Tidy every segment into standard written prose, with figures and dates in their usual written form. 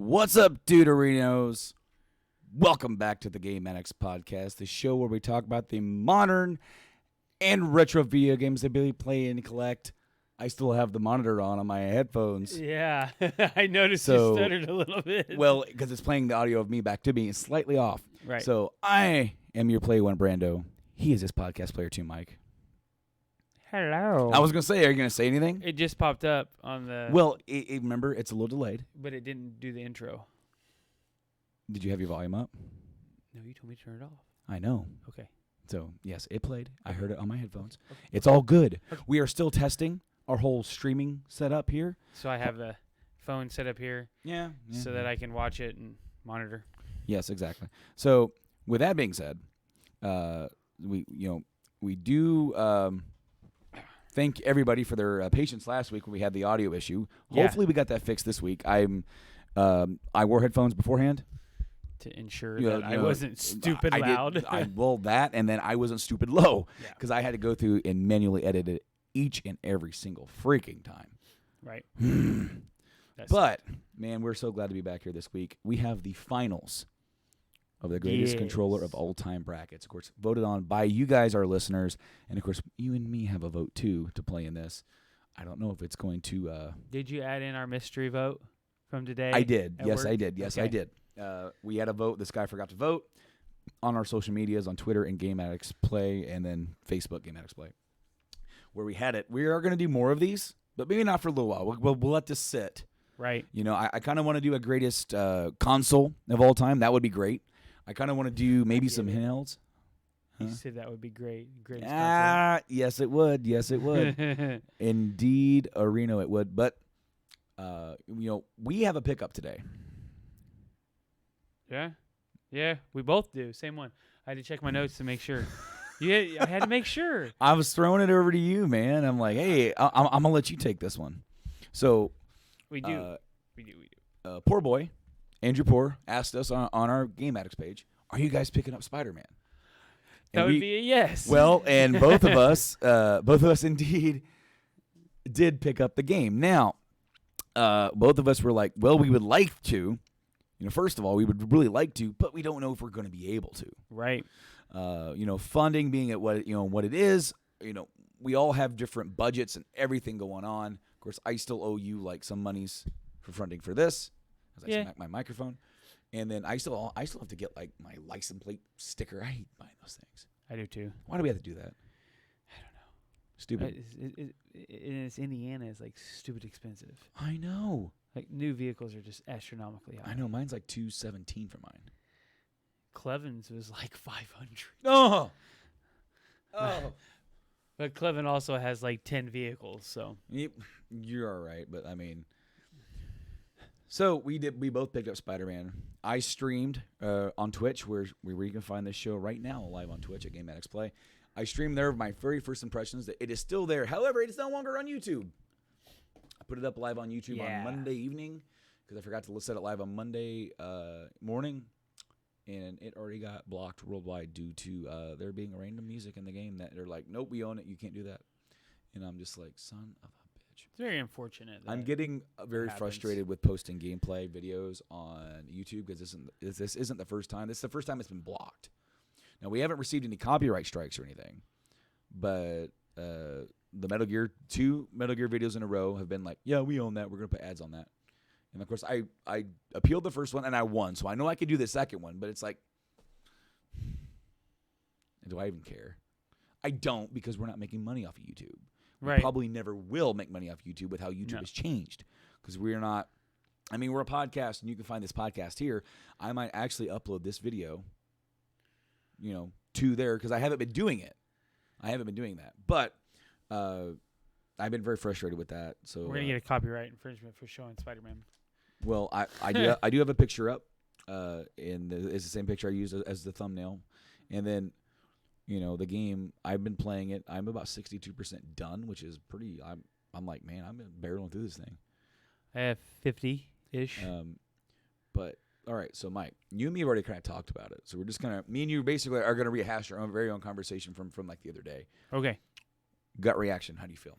What's up, Deuterinos? Welcome back to the Game Addicts podcast, the show where we talk about the modern and retro video games that we play and collect. I still have the monitor on my headphones. Yeah, I noticed you stuttered a little bit. Well, because it's playing the audio of me back to me. It's slightly off. Right. So I am your Play One Brando. He is this podcast player too, Mike. Hello. I was going to say, are you going to say anything? It just popped up on the... Well, remember, it's a little delayed. But it didn't do the intro. Did you have your volume up? No, you told me to turn it off. I know. Okay. So, yes, it played. I heard it on my headphones. Okay. It's all good. Okay. We are still testing our whole streaming setup here. So I have the phone set up here so that I can watch it and monitor. Yes, exactly. So, with that being said, we do... thank everybody for their patience last week when we had the audio issue. Hopefully we got that fixed this week. I wore headphones beforehand to ensure that I wasn't stupid loud. That, and then I wasn't stupid low because I had to go through and manually edit it each and every single freaking time. Right. But man, we're so glad to be back here this week. We have the finals of the greatest controller of all time brackets, of course, voted on by you guys, our listeners, and of course, you and me have a vote too to play in this. I don't know if it's going to. Did you add in our mystery vote from today? I did. Yes, work? I did. Yes, okay. I did. We had a vote. This guy forgot to vote on our social medias, on Twitter and Game Addicts Play, and then Facebook Game Addicts Play, where we had it. We are going to do more of these, but maybe not for a little while. We'll let this sit. Right. You know, I kind of want to do a greatest console of all time. That would be great. I kind of want to do maybe some handhelds. You said that would be great. Yes, it would. Yes, it would. Indeed, Areno, it would. But, we have a pickup today. Yeah, we both do. Same one. I had to check my notes to make sure. I had to make sure. I was throwing it over to you, man. I'm like, hey, I'm going to let you take this one. So. We do. We do. Poor boy. Andrew Poor asked us on our Game Addicts page, are you guys picking up Spider-Man? That would be a yes. Well, and both of us indeed did pick up the game. Now, both of us were like, well, we would like to. First of all, we would really like to, but we don't know if we're going to be able to. Right. Funding being at what it is, we all have different budgets and everything going on. Of course, I still owe you like some monies for funding for this. As I smack my microphone, and then I still have to get like my license plate sticker. I hate buying those things. I do too. Why do we have to do that? I don't know. Stupid. It's Indiana is like stupid expensive. I know. Like new vehicles are just astronomically high. I know. Mine's like $217 for mine. Cleven's was like $500. Oh. But Cleven also has like 10 vehicles, so you're all right. But I mean. So we both picked up Spider-Man. I streamed on Twitch, where you can find this show right now live on Twitch at Game Addicts Play. I streamed there my very first impressions. That it is still there. However, it is no longer on YouTube. I put it up live on YouTube on Monday evening because I forgot to set it live on Monday morning, and it already got blocked worldwide due to there being random music in the game that they're like, nope, we own it. You can't do that. And I'm just like, son of a. It's very unfortunate. I'm getting very frustrated with posting gameplay videos on YouTube because this isn't the first time. This is the first time it's been blocked. Now, we haven't received any copyright strikes or anything, but the Metal Gear videos in a row have been like, yeah, we own that. We're going to put ads on that. And, of course, I appealed the first one, and I won. So I know I could do the second one, but it's like, do I even care? I don't because we're not making money off of YouTube. We probably never will make money off YouTube with how YouTube has changed because we're not – I mean, we're a podcast, and you can find this podcast here. I might actually upload this video, to there because I haven't been doing it. I haven't been doing that. But I've been very frustrated with that. So We're gonna get a copyright infringement for showing Spider-Man. well, I do have a picture up, and it's the same picture I used as the thumbnail, and then. The game, I've been playing it. I'm about 62% done, which is pretty. I'm like, man, I'm barreling through this thing. I have 50-ish. But all right, so Mike, you and me have already kind of talked about it. So we're just gonna, me and you basically are gonna rehash our very own conversation from like the other day. Okay. Gut reaction. How do you feel?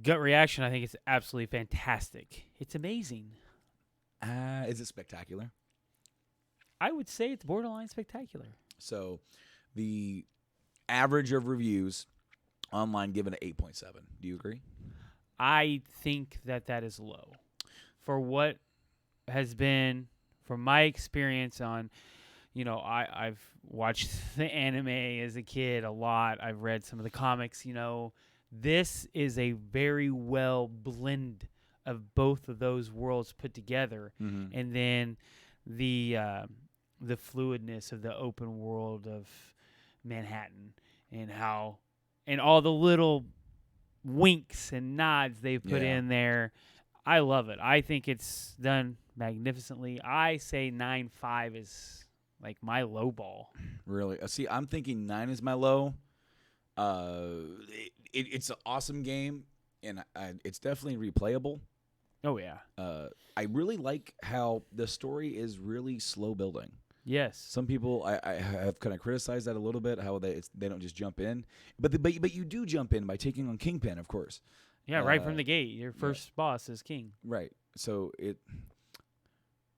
Gut reaction. I think it's absolutely fantastic. It's amazing. Is it spectacular? I would say it's borderline spectacular. So, the average of reviews online given an 8.7. Do you agree? I think that is low. For what has been, from my experience on, I've watched the anime as a kid a lot. I've read some of the comics, This is a very well blend of both of those worlds put together. Mm-hmm. And then the fluidness of the open world of Manhattan and all the little winks and nods they put in there. I love it. I think it's done magnificently. I say 9.5 is like my low ball. Really? See, I'm thinking 9 is my low. It's an awesome game, and it's definitely replayable. Oh, yeah. I really like how the story is really slow building. Yes. Some people I have kind of criticized that a little bit, how they don't just jump in, but you do jump in by taking on Kingpin, of course. Yeah, right from the gate, your first boss is King. Right. So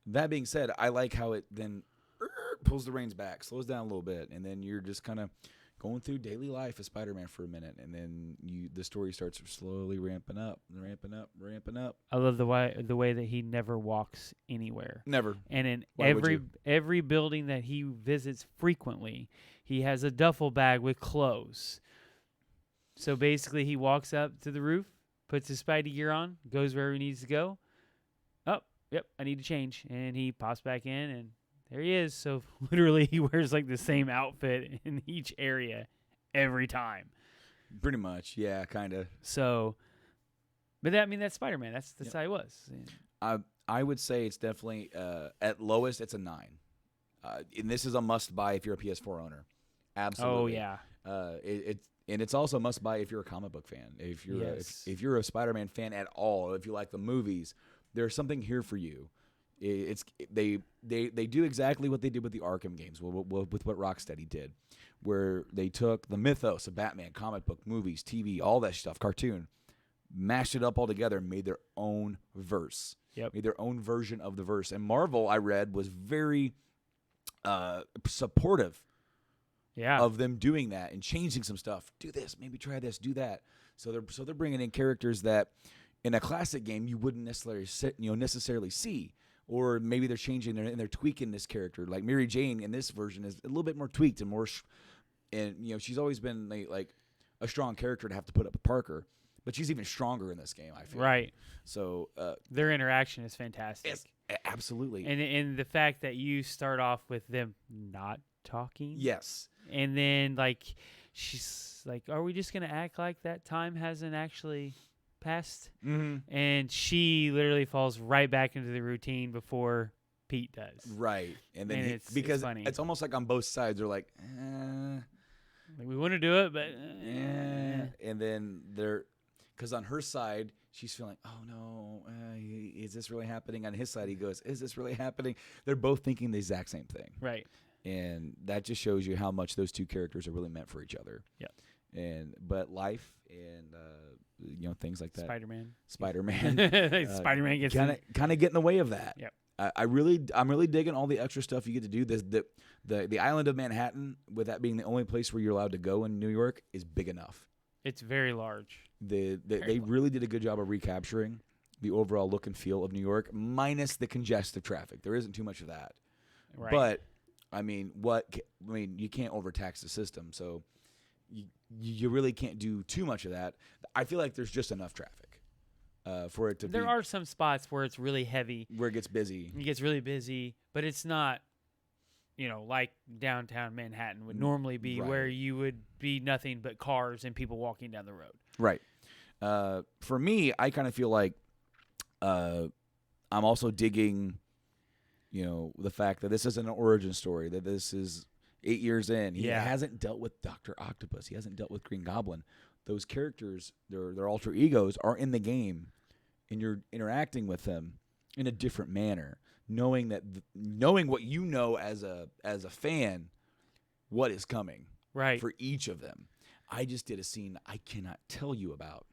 that being said, I like how it then pulls the reins back, slows down a little bit, and then you're just kind of going through daily life as Spider-Man for a minute, and then the story starts slowly ramping up. I love the way that he never walks anywhere. Never. And in Why would every building that he visits frequently, he has a duffel bag with clothes. So basically, he walks up to the roof, puts his Spidey gear on, goes wherever he needs to go. Oh, yep, I need to change, and he pops back in and. There he is. So literally he wears like the same outfit in each area every time. Pretty much. Yeah, kind of. So, but that's Spider-Man. That's how he was. I would say it's definitely, at lowest, it's a 9. And this is a must-buy if you're a PS4 owner. Absolutely. Oh, yeah. It's also a must-buy if you're a comic book fan. If you're a Spider-Man fan at all, if you like the movies, there's something here for you. They do exactly what they did with the Arkham games, with what Rocksteady did, where they took the mythos of Batman, comic book, movies, TV, all that stuff, cartoon, mashed it up all together, and made their own verse. Yep. Made their own version of the verse. And Marvel, I read, was very supportive of them doing that and changing some stuff. Do this, maybe try this, do that. So they're bringing in characters that in a classic game you wouldn't necessarily see. Or maybe they're changing and they're tweaking this character. Like Mary Jane in this version is a little bit more tweaked and more, and she's always been like a strong character to have to put up with Parker, but she's even stronger in this game, I feel. Right. So their interaction is fantastic. Yes, absolutely. And the fact that you start off with them not talking. Yes. And then like she's like, "Are we just gonna act like that time hasn't actually?" Passed, and she literally falls right back into the routine before Pete does. Right, and then it's funny. It's almost like on both sides they're like we want to do it, but and then because on her side she's feeling, oh no, is this really happening? On his side he goes, is this really happening? They're both thinking the exact same thing, right? And that just shows you how much those two characters are really meant for each other. Yeah. But life and things like that. Spider-Man. Spider-Man gets kind of get in the way of that. Yep. I'm really digging all the extra stuff you get to do. The island of Manhattan, with that being the only place where you're allowed to go in New York, is big enough. It's very large. They really did a good job of recapturing the overall look and feel of New York, minus the congested traffic. There isn't too much of that. Right. But you can't overtax the system, so. You really can't do too much of that. I feel like there's just enough traffic for it to be. There are some spots where it's really heavy. Where it gets busy. It gets really busy, but it's not like downtown Manhattan would normally be, Right. where you would be nothing but cars and people walking down the road. Right. For me, I kind of feel like I'm also digging, the fact that this isn't an origin story, that this is 8 years in. He hasn't dealt with Dr. Octopus. He hasn't dealt with Green Goblin. Those characters, their alter egos, are in the game, and you're interacting with them in a different manner, knowing what you know as a fan, what is coming Right. for each of them. I just did a scene I cannot tell you about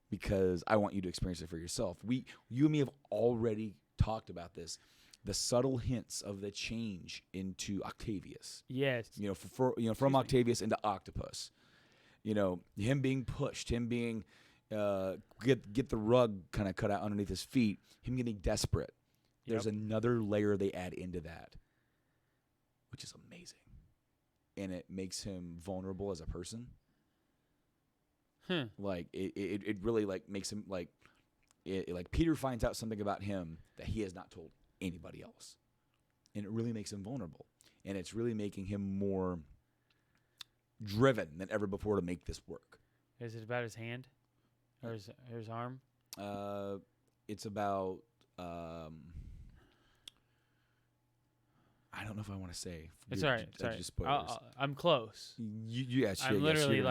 because I want you to experience it for yourself. You and me have already talked about this. The subtle hints of the change into Octavius. Yes. From Octavius into Octopus. Him being pushed, him being get the rug kind of cut out underneath his feet, him getting desperate. There's another layer they add into that, which is amazing. And it makes him vulnerable as a person. Like it really makes him like Peter finds out something about him that he has not told anybody else, and it really makes him vulnerable, and it's really making him more driven than ever before to make this work. Is it about his hand or his arm? It's about I don't know if I want to say. It's all right. Just spoilers. I'm close. Yes, I'm literally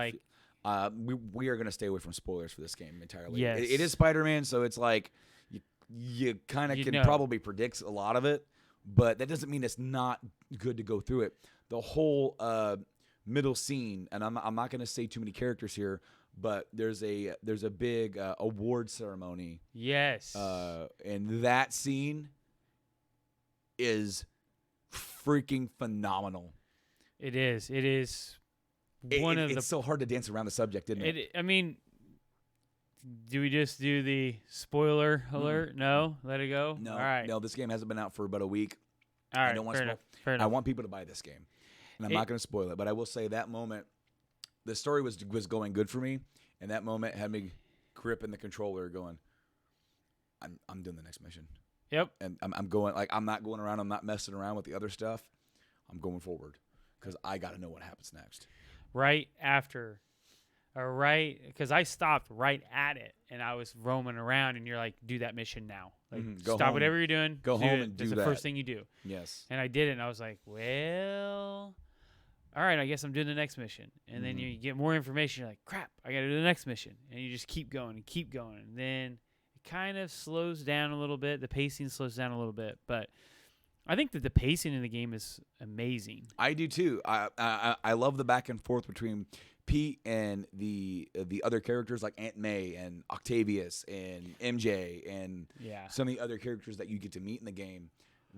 we are going to stay away from spoilers for this game entirely. Yes. It is Spider-Man, so it's like you kind of can probably predict a lot of it, but that doesn't mean it's not good to go through it. The whole middle scene, and I'm not going to say too many characters here, but there's a big award ceremony. Yes. And that scene is freaking phenomenal. It is. It's so hard to dance around the subject, isn't it? I mean, do we just do the spoiler alert? No? Let it go? No. All right. No, this game hasn't been out for about a week. All right. I don't want fair to enough. I want people to buy this game. And I'm not going to spoil it, but I will say that moment, the story was going good for me, and that moment had me gripping the controller going, I'm doing the next mission. Yep. And I'm going, I'm not going around, I'm not messing around with the other stuff. I'm going forward because I got to know what happens next. Right after, because I stopped right at it, and I was roaming around, and you're like, do that mission now. Like, stop home. whatever you're doing. Go home and do that. That's the first thing you do. Yes. And I did it, and I was like, well, all right, I guess I'm doing the next mission. And then you get more information. You're like, crap, I got to do the next mission. And you just keep going and keep going. And then it kind of slows down a little bit. The pacing slows down a little bit. But I think that the pacing in the game is amazing. I do, too. I love the back and forth between Pete and the other characters like Aunt May and Octavius and MJ and some of the other characters that you get to meet in the game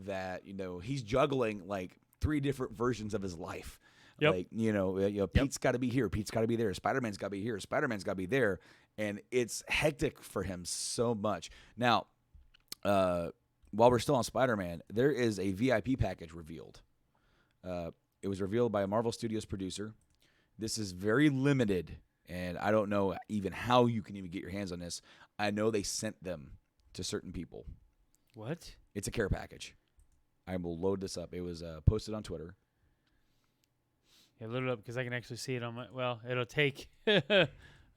that, he's juggling like 3 different versions of his life. Yep. Like, Pete's got to be here. Pete's got to be there. Spider-Man's got to be here. Spider-Man's got to be there. And it's hectic for him so much. Now, while we're still on Spider-Man, there is a VIP package revealed. It was revealed by a Marvel Studios producer. This is very limited, and I don't know even how you can even get your hands on this. I know they sent them to certain people. What? It's a care package. I will load this up. It was posted on Twitter. Yeah, load it up because I can actually see it on my. Well, it'll take a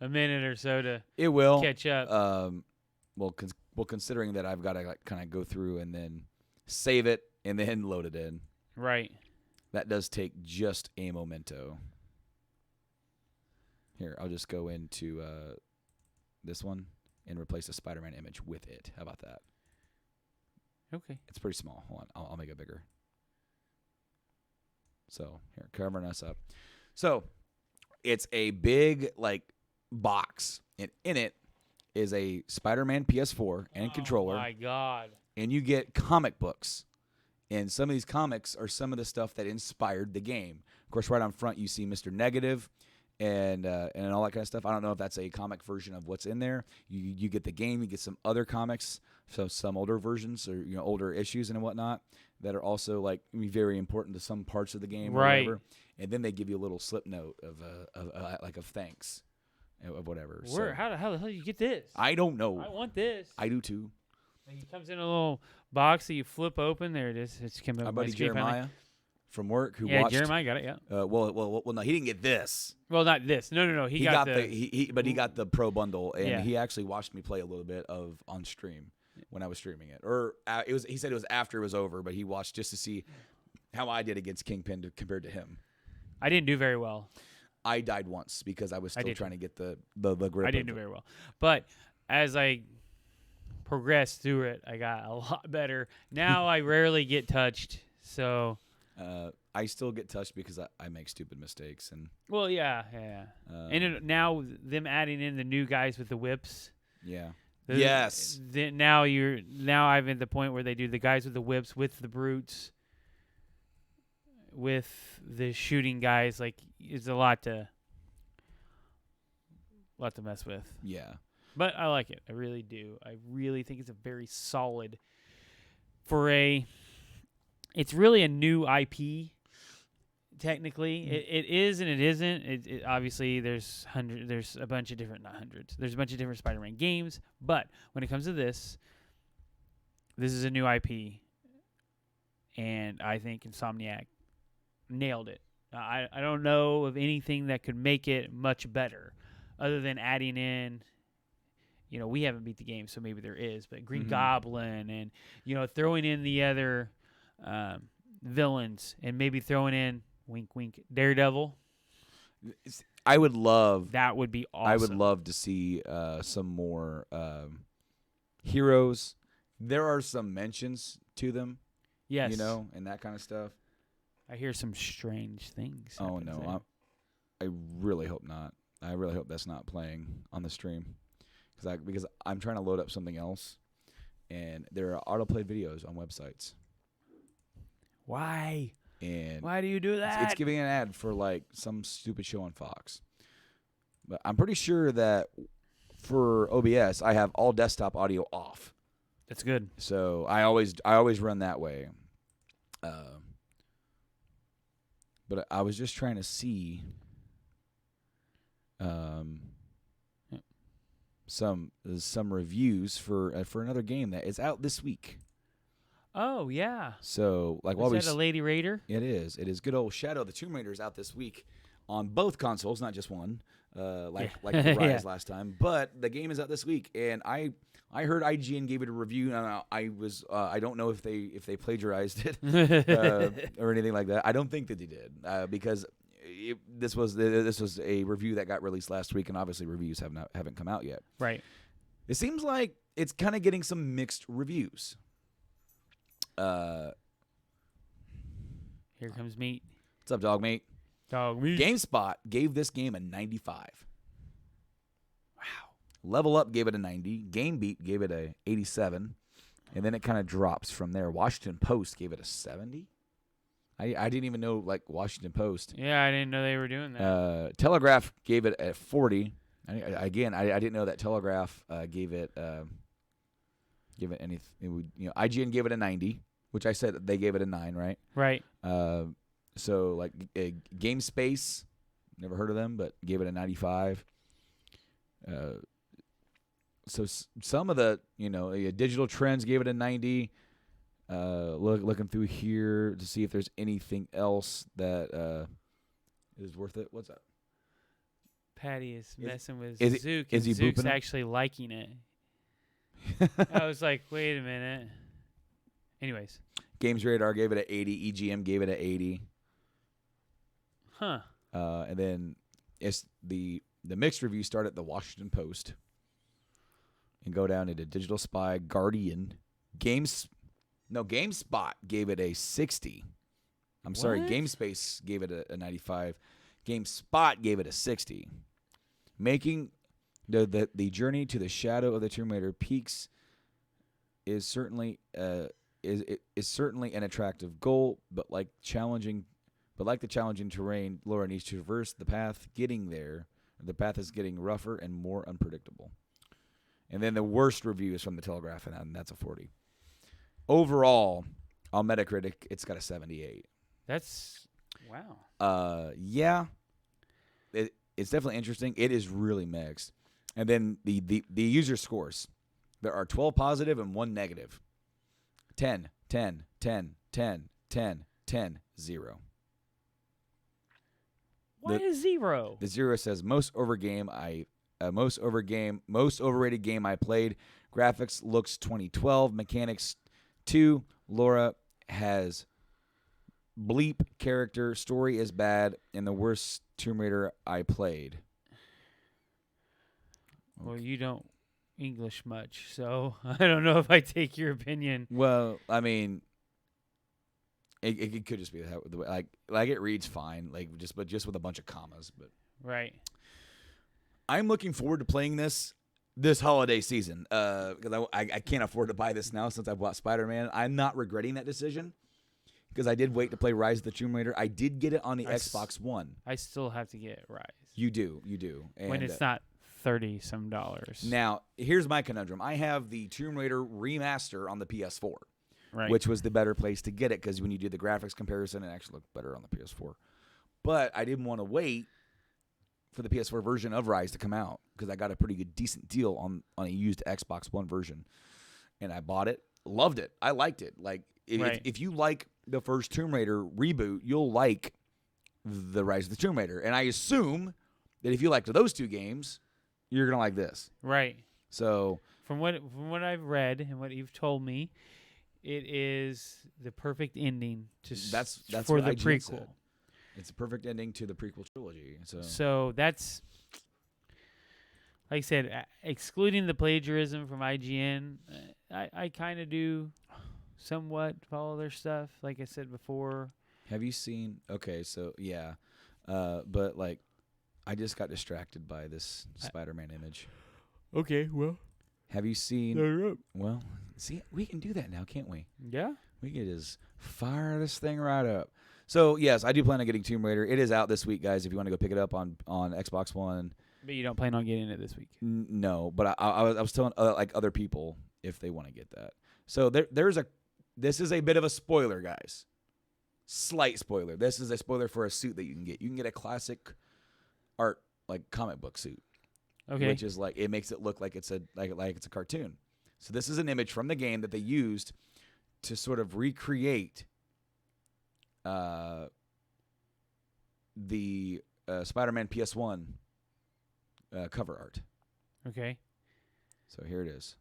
minute or so to. It will catch up. Considering that I've got to kind of go through and then save it and then load it in. Right. That does take just a momento. Here, I'll just go into this one and replace the Spider-Man image with it. How about that? Okay. It's pretty small. Hold on. I'll make it bigger. So, here, covering us up. So, it's a big, box. And in it is a Spider-Man PS4 and controller. Oh, my God. And you get comic books. And some of these comics are some of the stuff that inspired the game. Of course, right on front, you see Mr. Negative and all that kind of stuff. I don't know if that's a comic version of what's in there. You get the game. You get some other comics, so some older versions or older issues and whatnot that are also very important to some parts of the game, right? Or whatever. And then they give you a little slip note of thanks, of whatever. Where? So, how the hell do you get this? I don't know. I want this. I do too. It comes in a little box that you flip open. There it is. It's came up Our on my buddy screen finally. Jeremiah from work who Yeah, watched. Jeremiah got it. Yeah. Well, no, he didn't get this. Well, not this. No. He got the. But he got the pro bundle, and Yeah. he actually watched me play a little bit on stream when I was streaming it. Or he said it was after it was over, but he watched just to see how I did against Kingpin compared to him. I didn't do very well. I died once because I was still trying to get the grip. I didn't do very well. But as I progressed through it, I got a lot better. Now I rarely get touched. So. I still get touched because I make stupid mistakes and. Well, yeah. And now them adding in the new guys with the whips. Yeah. Yes. Now I'm at the point where they do the guys with the whips with the brutes, with the shooting guys. Like it's a lot to mess with. Yeah. But I like it. I really do. I really think it's a very solid it's really a new IP. Technically, it is and it isn't. It obviously there's a bunch of different There's a bunch of different Spider-Man games, but when it comes to this is a new IP, and I think Insomniac nailed it. I don't know of anything that could make it much better, other than adding in. We haven't beat the game, so maybe there is, but Green Goblin and throwing in the other villains and maybe throwing in. Wink, wink. Daredevil. I would love. That would be awesome. I would love to see some more heroes. There are some mentions to them. Yes. And that kind of stuff. I hear some strange things. Oh no, I really hope not. I really hope that's not playing on the stream, because I'm trying to load up something else, and there are autoplay videos on websites. Why? And why do you do that? It's giving an ad for like some stupid show on Fox. But I'm pretty sure that for OBS, I have all desktop audio off. That's good. So I always run that way. But I was just trying to see some reviews for another game that is out this week. Oh yeah. So is that a Lady Raider? It is. It is good old Shadow of the Tomb Raider is out this week on both consoles, not just one, like the Rise last time. But the game is out this week, and I heard IGN gave it a review. And I don't know if they plagiarized it or anything like that. I don't think that they did because this was a review that got released last week, and obviously reviews haven't come out yet. Right. It seems like it's kind of getting some mixed reviews. Here comes Meat. What's up, Dog Meat? Dog Meat. GameSpot gave this game a 95. Wow. Level Up gave it a 90. GameBeat gave it a 87. And then it kind of drops from there. Washington Post gave it a 70. I didn't even know Washington Post. Yeah, I didn't know they were doing that. Telegraph gave it a 40. I didn't know that Telegraph gave it anything. IGN gave it a 90, which I said that they gave it a 9, right? Right. So GameSpace, never heard of them, but gave it a 95. So some of the Digital Trends gave it a 90. Looking through here to see if there's anything else that is worth it. What's up? Patty is messing with is Zook, is and he Zook's booping him? actually liking it. I was like, wait a minute. Anyways. Games Radar gave it an 80. EGM gave it an 80. Huh. And then it's the mixed reviews start at the Washington Post and go down into Digital Spy, Guardian, GameSpot gave it a 60. I'm sorry, GameSpace gave it a 95. GameSpot gave it a 60. Making the journey to the Shadow of the Tomb Raider peaks is certainly certainly an attractive goal, but like the challenging terrain Laura needs to traverse, the path is getting rougher and more unpredictable. And then the worst review is from the Telegraph, and that's a 40. Overall, on Metacritic, it's got a 78. That's wow. Yeah, it's definitely interesting. It is really mixed. And then the user scores. There are 12 positive and 1 negative. 10, 10, 10, 10, 10, 10, 0. Why is 0? The 0 says most overrated game I played. Graphics looks 2012. Mechanics 2. Laura has bleep character. Story is bad and the worst Tomb Raider I played. Well, you don't English much, so I don't know if I take your opinion. Well, I mean, it could just be the way, like it reads fine, but just with a bunch of commas. But Right. I'm looking forward to playing this holiday season because I can't afford to buy this now since I bought Spider-Man. I'm not regretting that decision because I did wait to play Rise of the Tomb Raider. I did get it on the Xbox One. I still have to get Rise. You do. And, when it's not $30-some. Now, here's my conundrum. I have the Tomb Raider remaster on the PS4, Right. which was the better place to get it because when you do the graphics comparison, it actually looked better on the PS4. But I didn't want to wait for the PS4 version of Rise to come out because I got a pretty good, decent deal on a used Xbox One version. And I bought it. Loved it. I liked it. Like, if you like the first Tomb Raider reboot, you'll like the Rise of the Tomb Raider. And I assume that if you liked those two games, you're going to like this. Right. So From what I've read and what you've told me, it is the perfect ending that's for what the IGN prequel. said. It's a perfect ending to the prequel trilogy. So that's, like I said, excluding the plagiarism from IGN, I kind of do somewhat follow their stuff. Like I said before. Have you seen? Okay, so yeah, but like, I just got distracted by this Spider-Man image. Okay, well. Have you seen? Well, see, we can do that now, can't we? Yeah. We can just fire this thing right up. So yes, I do plan on getting Tomb Raider. It is out this week, guys. If you want to go pick it up on Xbox One. But you don't plan on getting it this week? No, but I was telling like other people if they want to get that. So this is a bit of a spoiler, guys. Slight spoiler. This is a spoiler for a suit that you can get. You can get a classic art like comic book suit. Okay. Which is like it makes it look like it's a cartoon. So this is an image from the game that they used to sort of recreate the Spider-Man PS1 cover art. Okay. So here it is.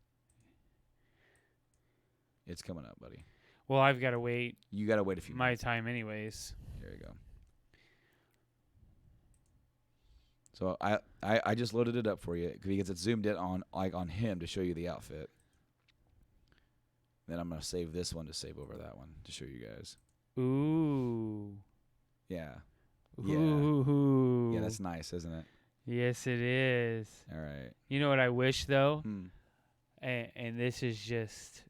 It's coming up, buddy. Well, I've got to wait. You got to wait a few minutes. My time anyways. There you go. So I just loaded it up for you because it's zoomed in on him to show you the outfit. Then I'm going to save this one to save over that one to show you guys. Ooh. Yeah. Ooh. Yeah, that's nice, isn't it? Yes, it is. All right. You know what I wish, though? And this is just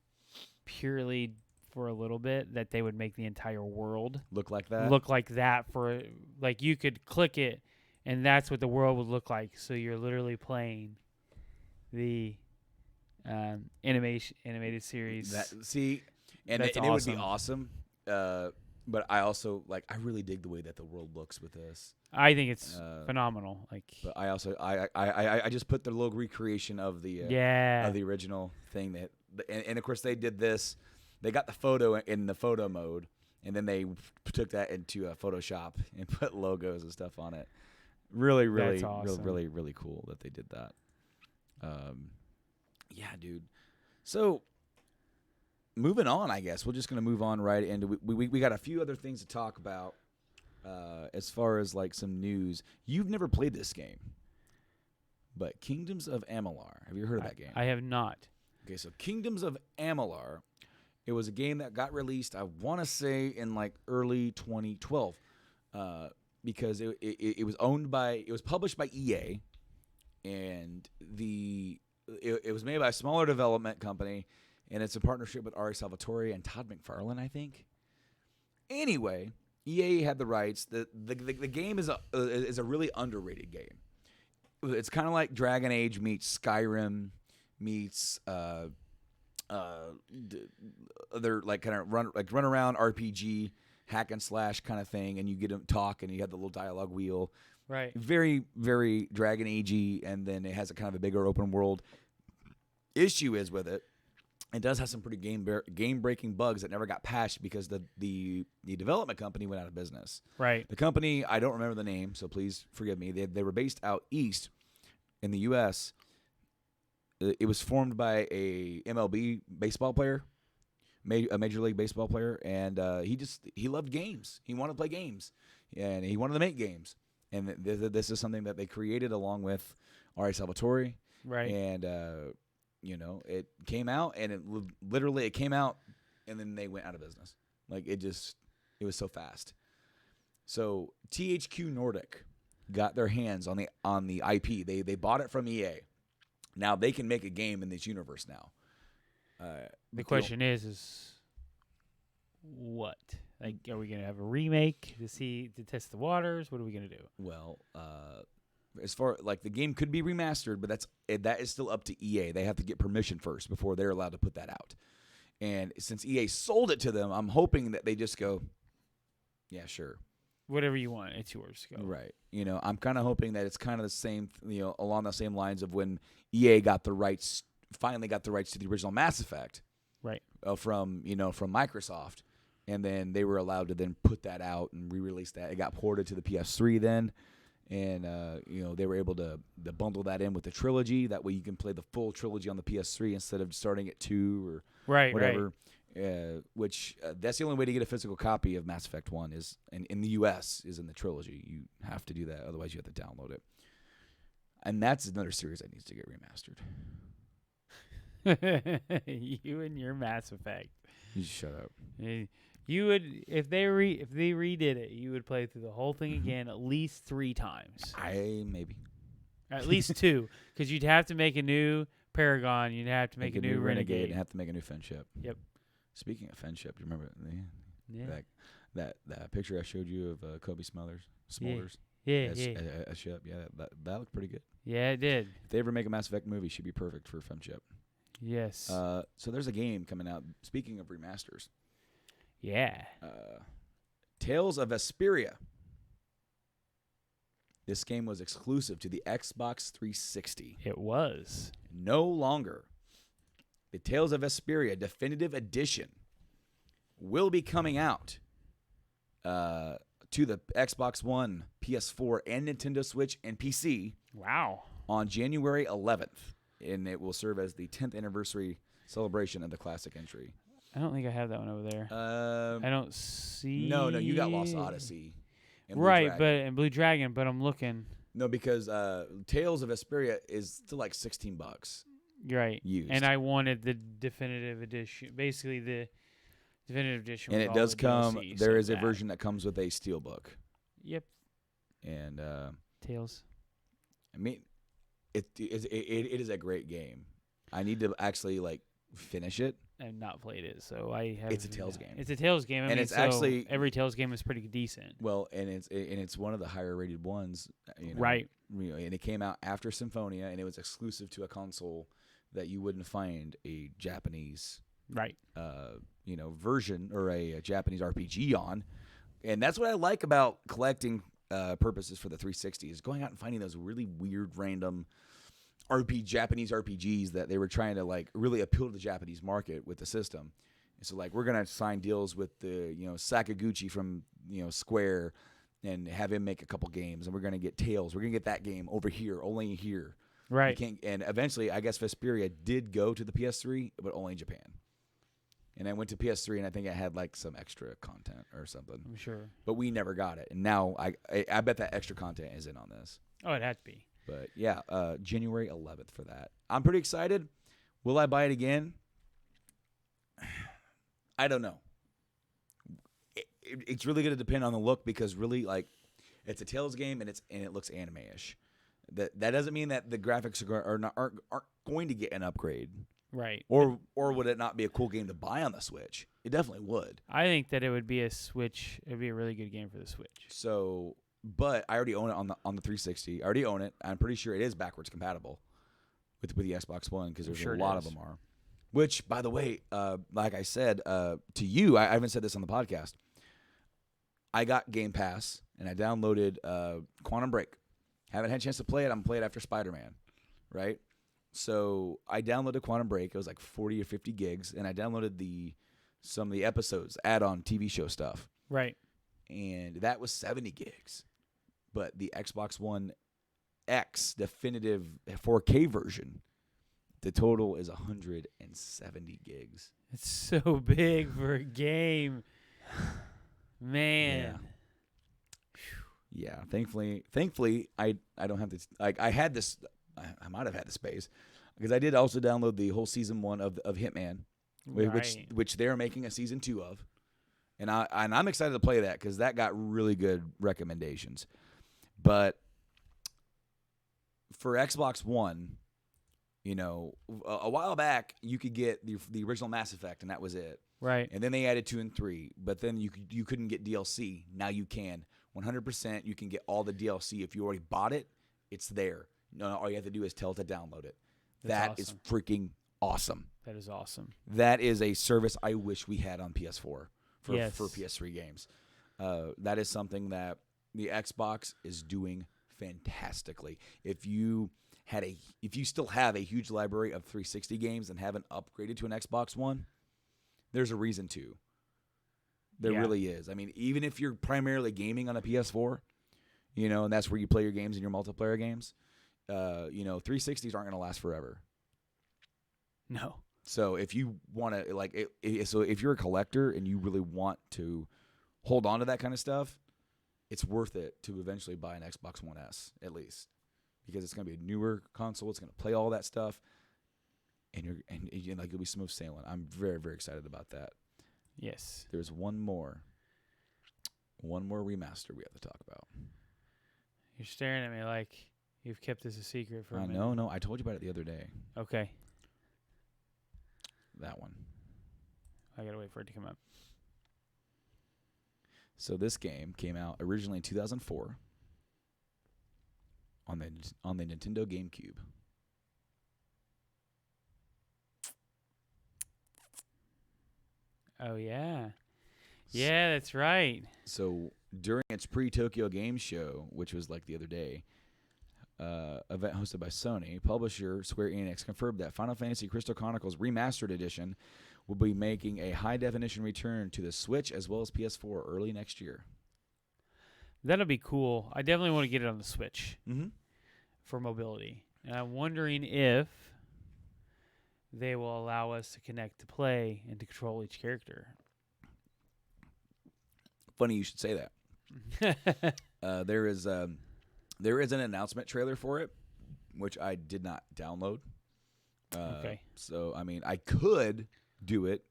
purely for a little bit, that they would make the entire world look like that? Look like that for, like, you could click it, and that's what the world would look like. So you're literally playing the animated series. And it would be awesome. But I also I really dig the way that the world looks with this. I think it's phenomenal. But I also I just put the little recreation of the of the original thing and of course they did this. They got the photo in the photo mode, and then they took that into Photoshop and put logos and stuff on it. Really, really, awesome. really cool that they did that. Yeah, dude. So, moving on, I guess we're just gonna move on right into. We got a few other things to talk about. As far as some news, you've never played this game, but Kingdoms of Amalur. Have you heard of that game? I have not. Okay, so Kingdoms of Amalur. It was a game that got released, I want to say, in early 2012, because it was published by EA, and it was made by a smaller development company, and it's a partnership with Ari Salvatore and Todd McFarlane, I think. Anyway, EA had the rights. The game is a really underrated game. It's kind of like Dragon Age meets Skyrim meets other kind of run around RPG hack and slash kind of thing, and you get to talk, and you have the little dialogue wheel. Right. Very, very Dragon Age-y, and then it has a kind of a bigger open world. Issue is with it It does have some pretty game-breaking bugs that never got patched because the development company went out of business. Right. The company, I don't remember the name, so please forgive me. They were based out east in the U.S. It was formed by a MLB baseball player, a Major League Baseball player, and he loved games. He wanted to play games, and he wanted to make games. And this is something that they created along with R.A. Salvatore. Right. And it came out, and it came out, and then they went out of business. Like it was so fast. So THQ Nordic got their hands on the IP. They bought it from EA. Now they can make a game in this universe now. The question is what? Like, are we gonna have a remake to test the waters? What are we gonna do? Well, as far like the game could be remastered, but that is still up to EA. They have to get permission first before they're allowed to put that out. And since EA sold it to them, I'm hoping that they just go, yeah, sure. Whatever you want, it's yours. Go. Right. I'm kind of hoping that it's kind of the same, along the same lines of when EA finally got the rights to the original Mass Effect. Right. From Microsoft. And then they were allowed to then put that out and re-release that. It got ported to the PS3 then. And, they were able to bundle that in with the trilogy. That way you can play the full trilogy on the PS3 instead of starting at 2 or whatever. Right. Which that's the only way to get a physical copy of Mass Effect 1 is in the U.S. is in the trilogy. You have to do that. Otherwise, you have to download it. And that's another series that needs to get remastered. You and your Mass Effect. You just shut up. You would, if they redid it, you would play through the whole thing again at least 3 times. Maybe. At least 2, because you'd have to make a new Paragon. You'd have to make a new Renegade. And have to make a new Fenship. Yep. Speaking of Fenship, you remember that picture I showed you of Kobe Smulders? Yeah. A ship. Yeah, that looked pretty good. Yeah, it did. If they ever make a Mass Effect movie, she'd be perfect for Fenship. Yes. So there's a game coming out. Speaking of remasters. Yeah. Tales of Vesperia. This game was exclusive to the Xbox 360. It was. No longer. The Tales of Vesperia Definitive Edition will be coming out to the Xbox One, PS4, and Nintendo Switch and PC. Wow. On January 11th. And it will serve as the 10th anniversary celebration of the classic entry. I don't think I have that one over there. I don't see. No, you got Lost Odyssey. And right, and Blue Dragon, but I'm looking. No, because Tales of Vesperia is still like $16. Right. Used. And I wanted the definitive edition, basically the definitive edition. And it does come. There is a version that comes with a steelbook. Yep. And Tales. I mean, it is a great game. I need to actually finish it. I've not played it, so I have. It's a Tales game. It's a Tales game, and it's actually every Tales game is pretty decent. Well, and it's one of the higher rated ones. Right. And it came out after Symphonia, and it was exclusive to a console that you wouldn't find a Japanese version or a Japanese RPG on. And that's what I like about collecting purposes for the 360 is going out and finding those really weird, random Japanese RPGs that they were trying to really appeal to the Japanese market with the system. And so we're gonna sign deals with the Sakaguchi from Square and have him make a couple games, and we're gonna get Tales. We're gonna get that game over here, only here. Right. And eventually, I guess Vesperia did go to the PS3, but only in Japan. And I went to PS3, and I think it had some extra content or something. I'm sure. But we never got it, and now I bet that extra content is in on this. Oh, it had to be. But yeah, January 11th for that. I'm pretty excited. Will I buy it again? I don't know. It's really going to depend on the look because really it's a Tales game and it looks anime-ish. That doesn't mean that the graphics aren't going to get an upgrade. Right. Or would it not be a cool game to buy on the Switch? It definitely would. I think that it would be a Switch. It would be a really good game for the Switch. So, but I already own it on the 360. I already own it. I'm pretty sure it is backwards compatible with the Xbox One because there's a lot of them are. Which, by the way, like I said to you, I haven't said this on the podcast. I got Game Pass and I downloaded Quantum Break. Haven't had a chance to play it. I'm going to play it after Spider-Man, right? So I downloaded Quantum Break. It was like 40 or 50 gigs, and I downloaded some of the episodes, add-on TV show stuff. Right. And that was 70 gigs. But the Xbox One X definitive 4K version, the total is 170 gigs. It's so big for a game. Man. Yeah. Thankfully, I don't have this. Like I had this. I might have had the space because I did also download the whole season 1 of Hitman, which they're making a season 2 of, and I'm excited to play that because that got really good recommendations. But for Xbox One, you know, a while back you could get the original Mass Effect and that was it. Right. And then they added 2 and 3, but then you couldn't get DLC. Now you can. 100% you can get all the DLC. If you already bought it, it's there. No, all you have to do is tell it to download it. That is freaking awesome. That is awesome. That is a service I wish we had on PS4 for PS3 games. That is something that the Xbox is doing fantastically. If you still have a huge library of 360 games and haven't upgraded to an Xbox One, there's a reason to. There really is. I mean, even if you're primarily gaming on a PS4, you know, and that's where you play your games and your multiplayer games, you know, 360s aren't going to last forever. No. So if you want to, so if you're a collector and you really want to hold on to that kind of stuff, it's worth it to eventually buy an Xbox One S at least, because it's going to be a newer console. It's going to play all that stuff, and you'll be smooth sailing. I'm very, very excited about that. Yes. There's one more remaster we have to talk about. You're staring at me like you've kept this a secret for a minute. No, I told you about it the other day. Okay. That one. I gotta wait for it to come up. So this game came out originally in 2004 on the Nintendo GameCube. Oh yeah. Yeah, that's right. So during its pre-Tokyo Game Show, which was like the other day, event hosted by Sony, publisher Square Enix confirmed that Final Fantasy Crystal Chronicles Remastered Edition will be making a high-definition return to the Switch as well as PS4 early next year. That'll be cool. I definitely want to get it on the Switch for mobility. And I'm wondering if they will allow us to connect to play and to control each character. Funny you should say that. There is an announcement trailer for it, which I did not download. Okay. So, I mean, I could do it,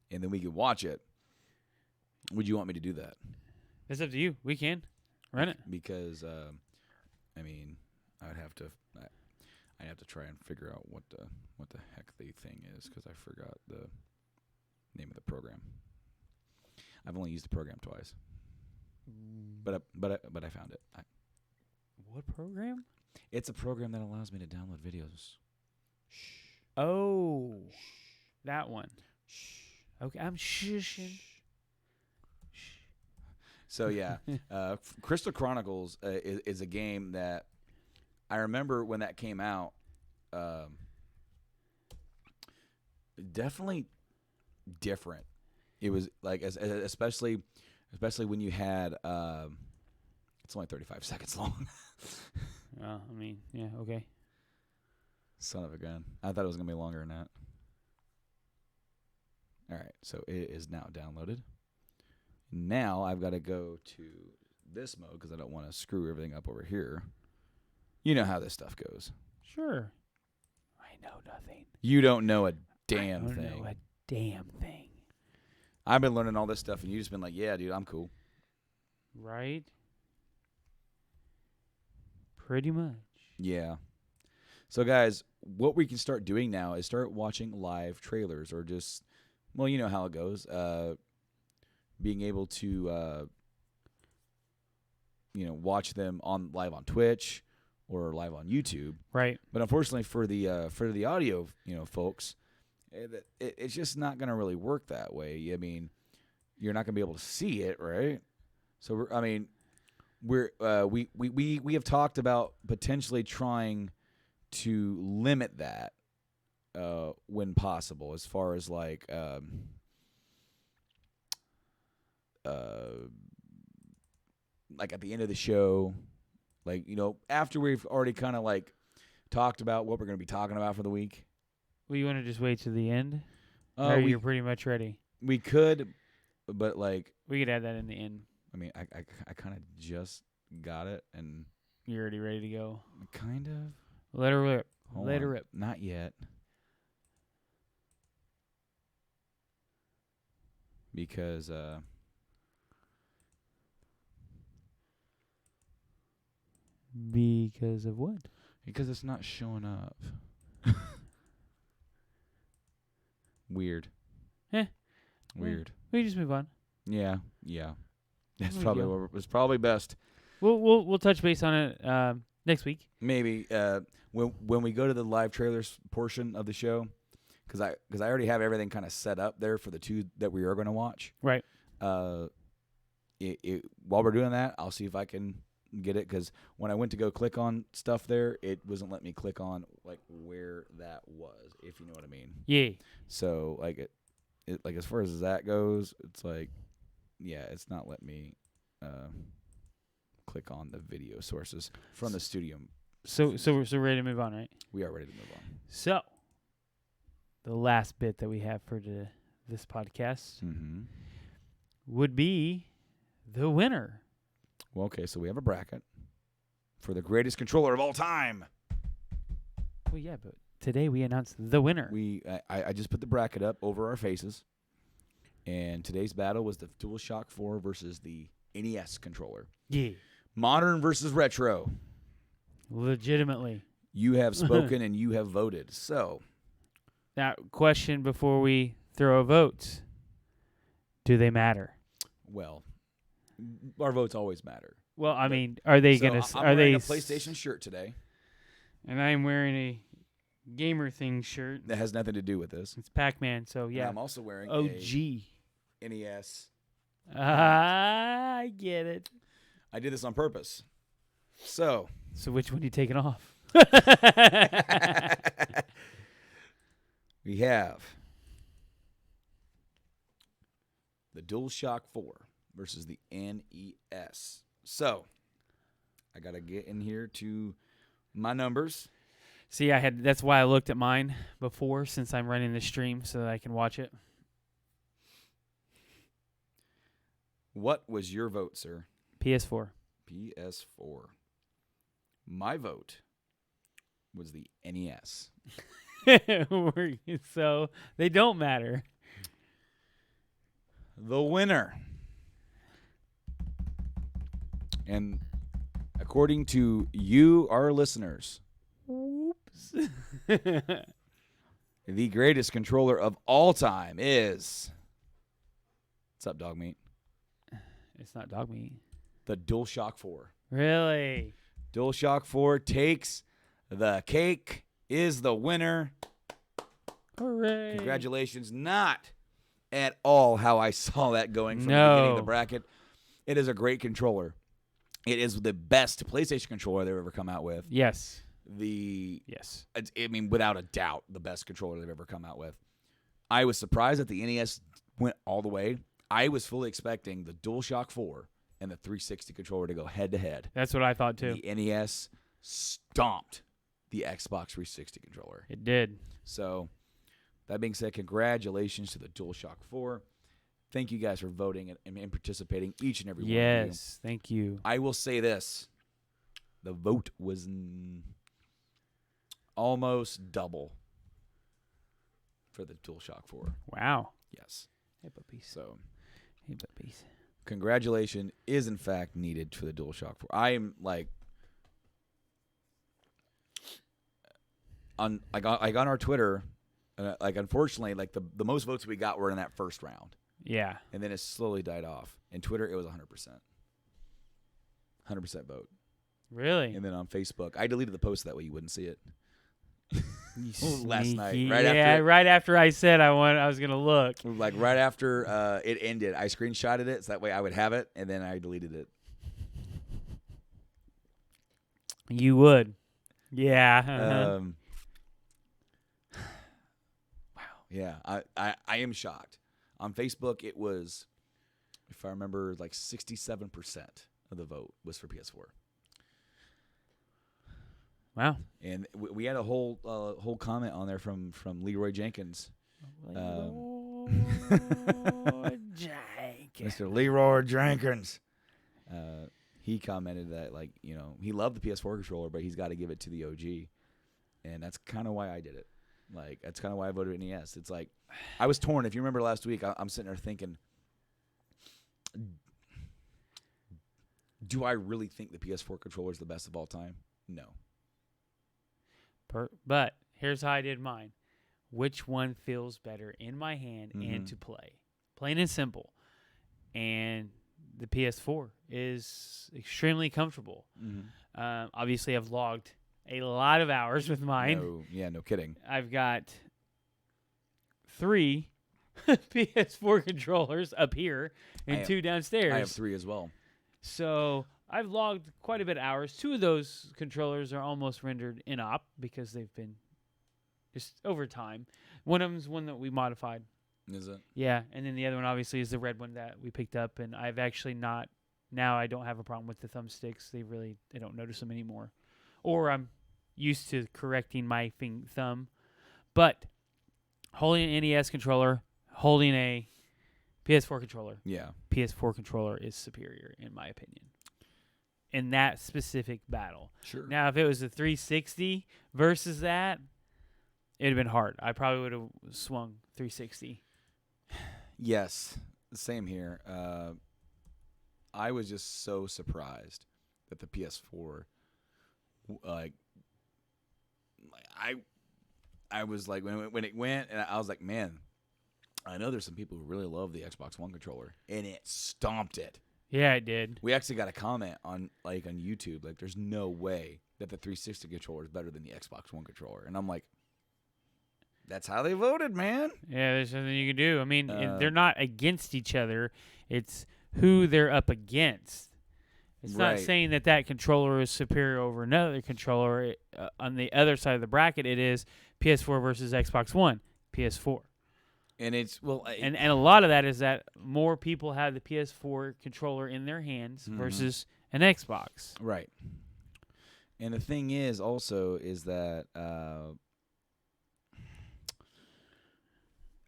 and then we could watch it. Would you want me to do that? It's up to you. We can. Run it. Because, I mean, I'd have to try and figure out what the heck the thing is, because I forgot the name of the program. I've only used the program twice, but I found it. What program? It's a program that allows me to download videos. Oh, that one. Okay, I'm shushing. So yeah, Crystal Chronicles is a game that I remember when that came out. Definitely different. It was like especially when you had it's only 35 seconds long. Well, I mean, yeah, okay. Son of a gun. I thought it was going to be longer than that. All right, so it is now downloaded. Now I've got to go to this mode because I don't want to screw everything up over here. You know how this stuff goes. Sure. I know nothing. You don't know a damn I don't thing. know a damn thing. I've been learning all this stuff, and you've just been like, yeah, dude, I'm cool. Right? Pretty much. Yeah. So, guys, what we can start doing now is start watching live trailers or just, well, you know how it goes. Being able to, watch them live on Twitch or live on YouTube. Right. But unfortunately for the audio, folks, it's just not going to really work that way. I mean, you're not going to be able to see it, right? So we have talked about potentially trying to limit that when possible, as far as like at the end of the show, like, after we've already kind of like talked about what we're going to be talking about for the week. Well, you want to just wait to the end? Or you're pretty much ready? We could, but like... We could add that in the end. I mean, I kind of just got it, and... You're already ready to go? Kind of. Let her rip. Hold Let on. her rip. Not yet. Because, Because of what? Because it's not showing up. Weird. Weird. We just move on. Yeah. That's There we probably go. what was probably best. We'll touch base on it next week. Maybe when we go to the live trailers portion of the show, because I already have everything kind of set up there for the two that we are going to watch. Right. While we're doing that, I'll see if I can get it, because when I went to go click on stuff there, it wasn't letting me click on like where that was, if you know what I mean. Yeah. So like it like as far as that goes, it's like, yeah, it's not letting me click on the video sources from the studio. So we're ready to move on, right? We are ready to move on. So the last bit that we have for this podcast would be the winner. Well, okay, so we have a bracket for the greatest controller of all time. Well, yeah, but today we announced the winner. I just put the bracket up over our faces, and today's battle was the DualShock 4 versus the NES controller. Yeah. Modern versus retro. Legitimately. You have spoken and you have voted. So, now, question before we throw votes. Do they matter? Well, our votes always matter. Well, I mean, are they going to... I'm wearing a PlayStation shirt today. And I'm wearing a gamer thing shirt. That has nothing to do with this. It's Pac-Man, so yeah. And I'm also wearing OG. a NES. I get it. I did this on purpose. So which one are you taking off? We have the DualShock 4 versus the NES. So I got to get in here to my numbers. See, that's why I looked at mine before, since I'm running the stream so that I can watch it. What was your vote, sir? PS4. PS4. My vote was the NES. So they don't matter. The winner. And according to you, our listeners, Whoops. the greatest controller of all time is... What's up, dog meat? It's not dog meat. The DualShock 4. Really? DualShock 4 takes the cake, is the winner. Hooray. Congratulations. Not at all how I saw that going from the beginning of the bracket. It is a great controller. It is the best PlayStation controller they've ever come out with. Yes. Yes. I mean, without a doubt, the best controller they've ever come out with. I was surprised that the NES went all the way. I was fully expecting the DualShock 4 and the 360 controller to go head-to-head. That's what I thought, too. The NES stomped the Xbox 360 controller. It did. So, that being said, congratulations to the DualShock 4. Thank you guys for voting and participating, each and every one of you. Yes, thank you. I will say this. The vote was almost double for the DualShock 4. Wow. Yes. Hey, puppies. So, hey, puppies. Congratulations is in fact needed for the DualShock 4. I am like on our Twitter, unfortunately, like the most votes we got were in that first round. Yeah. And then it slowly died off. In Twitter, it was 100%. 100% vote. Really? And then on Facebook, I deleted the post that way you wouldn't see it. Last night, right after I said I was gonna look. Like right after it ended, I screenshotted it so that way I would have it, and then I deleted it. You would. Yeah. Wow. Yeah, I am shocked. On Facebook, it was, if I remember, like 67% of the vote was for PS4. Wow. And we had a whole comment on there from Leroy Jenkins. Mr. Leroy Jenkins. He commented that, like, you know, he loved the PS4 controller, but he's got to give it to the OG. And that's kind of why I did it. Like, that's kind of why I voted NES. It's like, I was torn. If you remember last week, I'm sitting there thinking, do I really think the PS4 controller is the best of all time? No. But here's how I did mine. Which one feels better in my hand and to play? Plain and simple. And the PS4 is extremely comfortable. Obviously, I've logged a lot of hours with mine. No kidding. I've got 3 PS4 controllers up here and 2 downstairs. I have 3 as well. So I've logged quite a bit of hours. 2 of those controllers are almost rendered in-op because they've been just over time. One of them's one that we modified. Is it? Yeah, and then the other one obviously is the red one that we picked up, and I've actually not. Now I don't have a problem with the thumbsticks. I don't notice them anymore, or I'm used to correcting my thumb. But holding an NES controller, holding a PS4 controller, PS4 controller is superior in my opinion. In that specific battle. Sure. Now, if it was a 360 versus that, it'd have been hard. I probably would have swung 360. Yes, same here. I was just so surprised that the PS4, like, I was like, when it went, and I was like, man, I know there's some people who really love the Xbox One controller, and it stomped it. Yeah, it did. We actually got a comment on YouTube, like, there's no way that the 360 controller is better than the Xbox One controller, and I'm like, that's how they voted, man. Yeah, there's nothing you can do. I mean, they're not against each other. It's who they're up against. It's not saying that controller is superior over another controller. On the other side of the bracket, it is PS4 versus Xbox One, PS4. And it's, and a lot of that is that more people have the PS4 controller in their hands versus an Xbox. Right. And the thing is also is that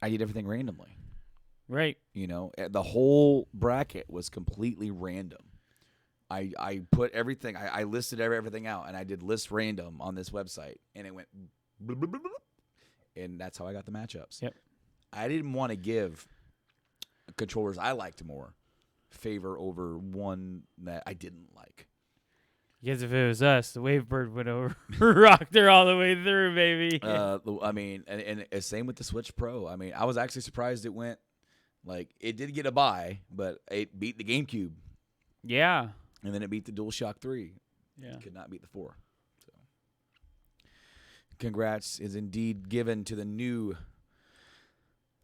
I did everything randomly. Right. You know, the whole bracket was completely random. I put everything, I listed everything out, and I did list random on this website, and it went blah, blah, blah, blah, and that's how I got the matchups. Yep. I didn't want to give controllers I liked more favor over one that I didn't like. Because if it was us, the Wavebird would have rocked her all the way through, baby. I mean, and same with the Switch Pro. I mean, I was actually surprised it went, like, it did get a bye, but it beat the GameCube. Yeah. And then it beat the DualShock 3. Yeah. It could not beat the 4. So, congrats is indeed given to the new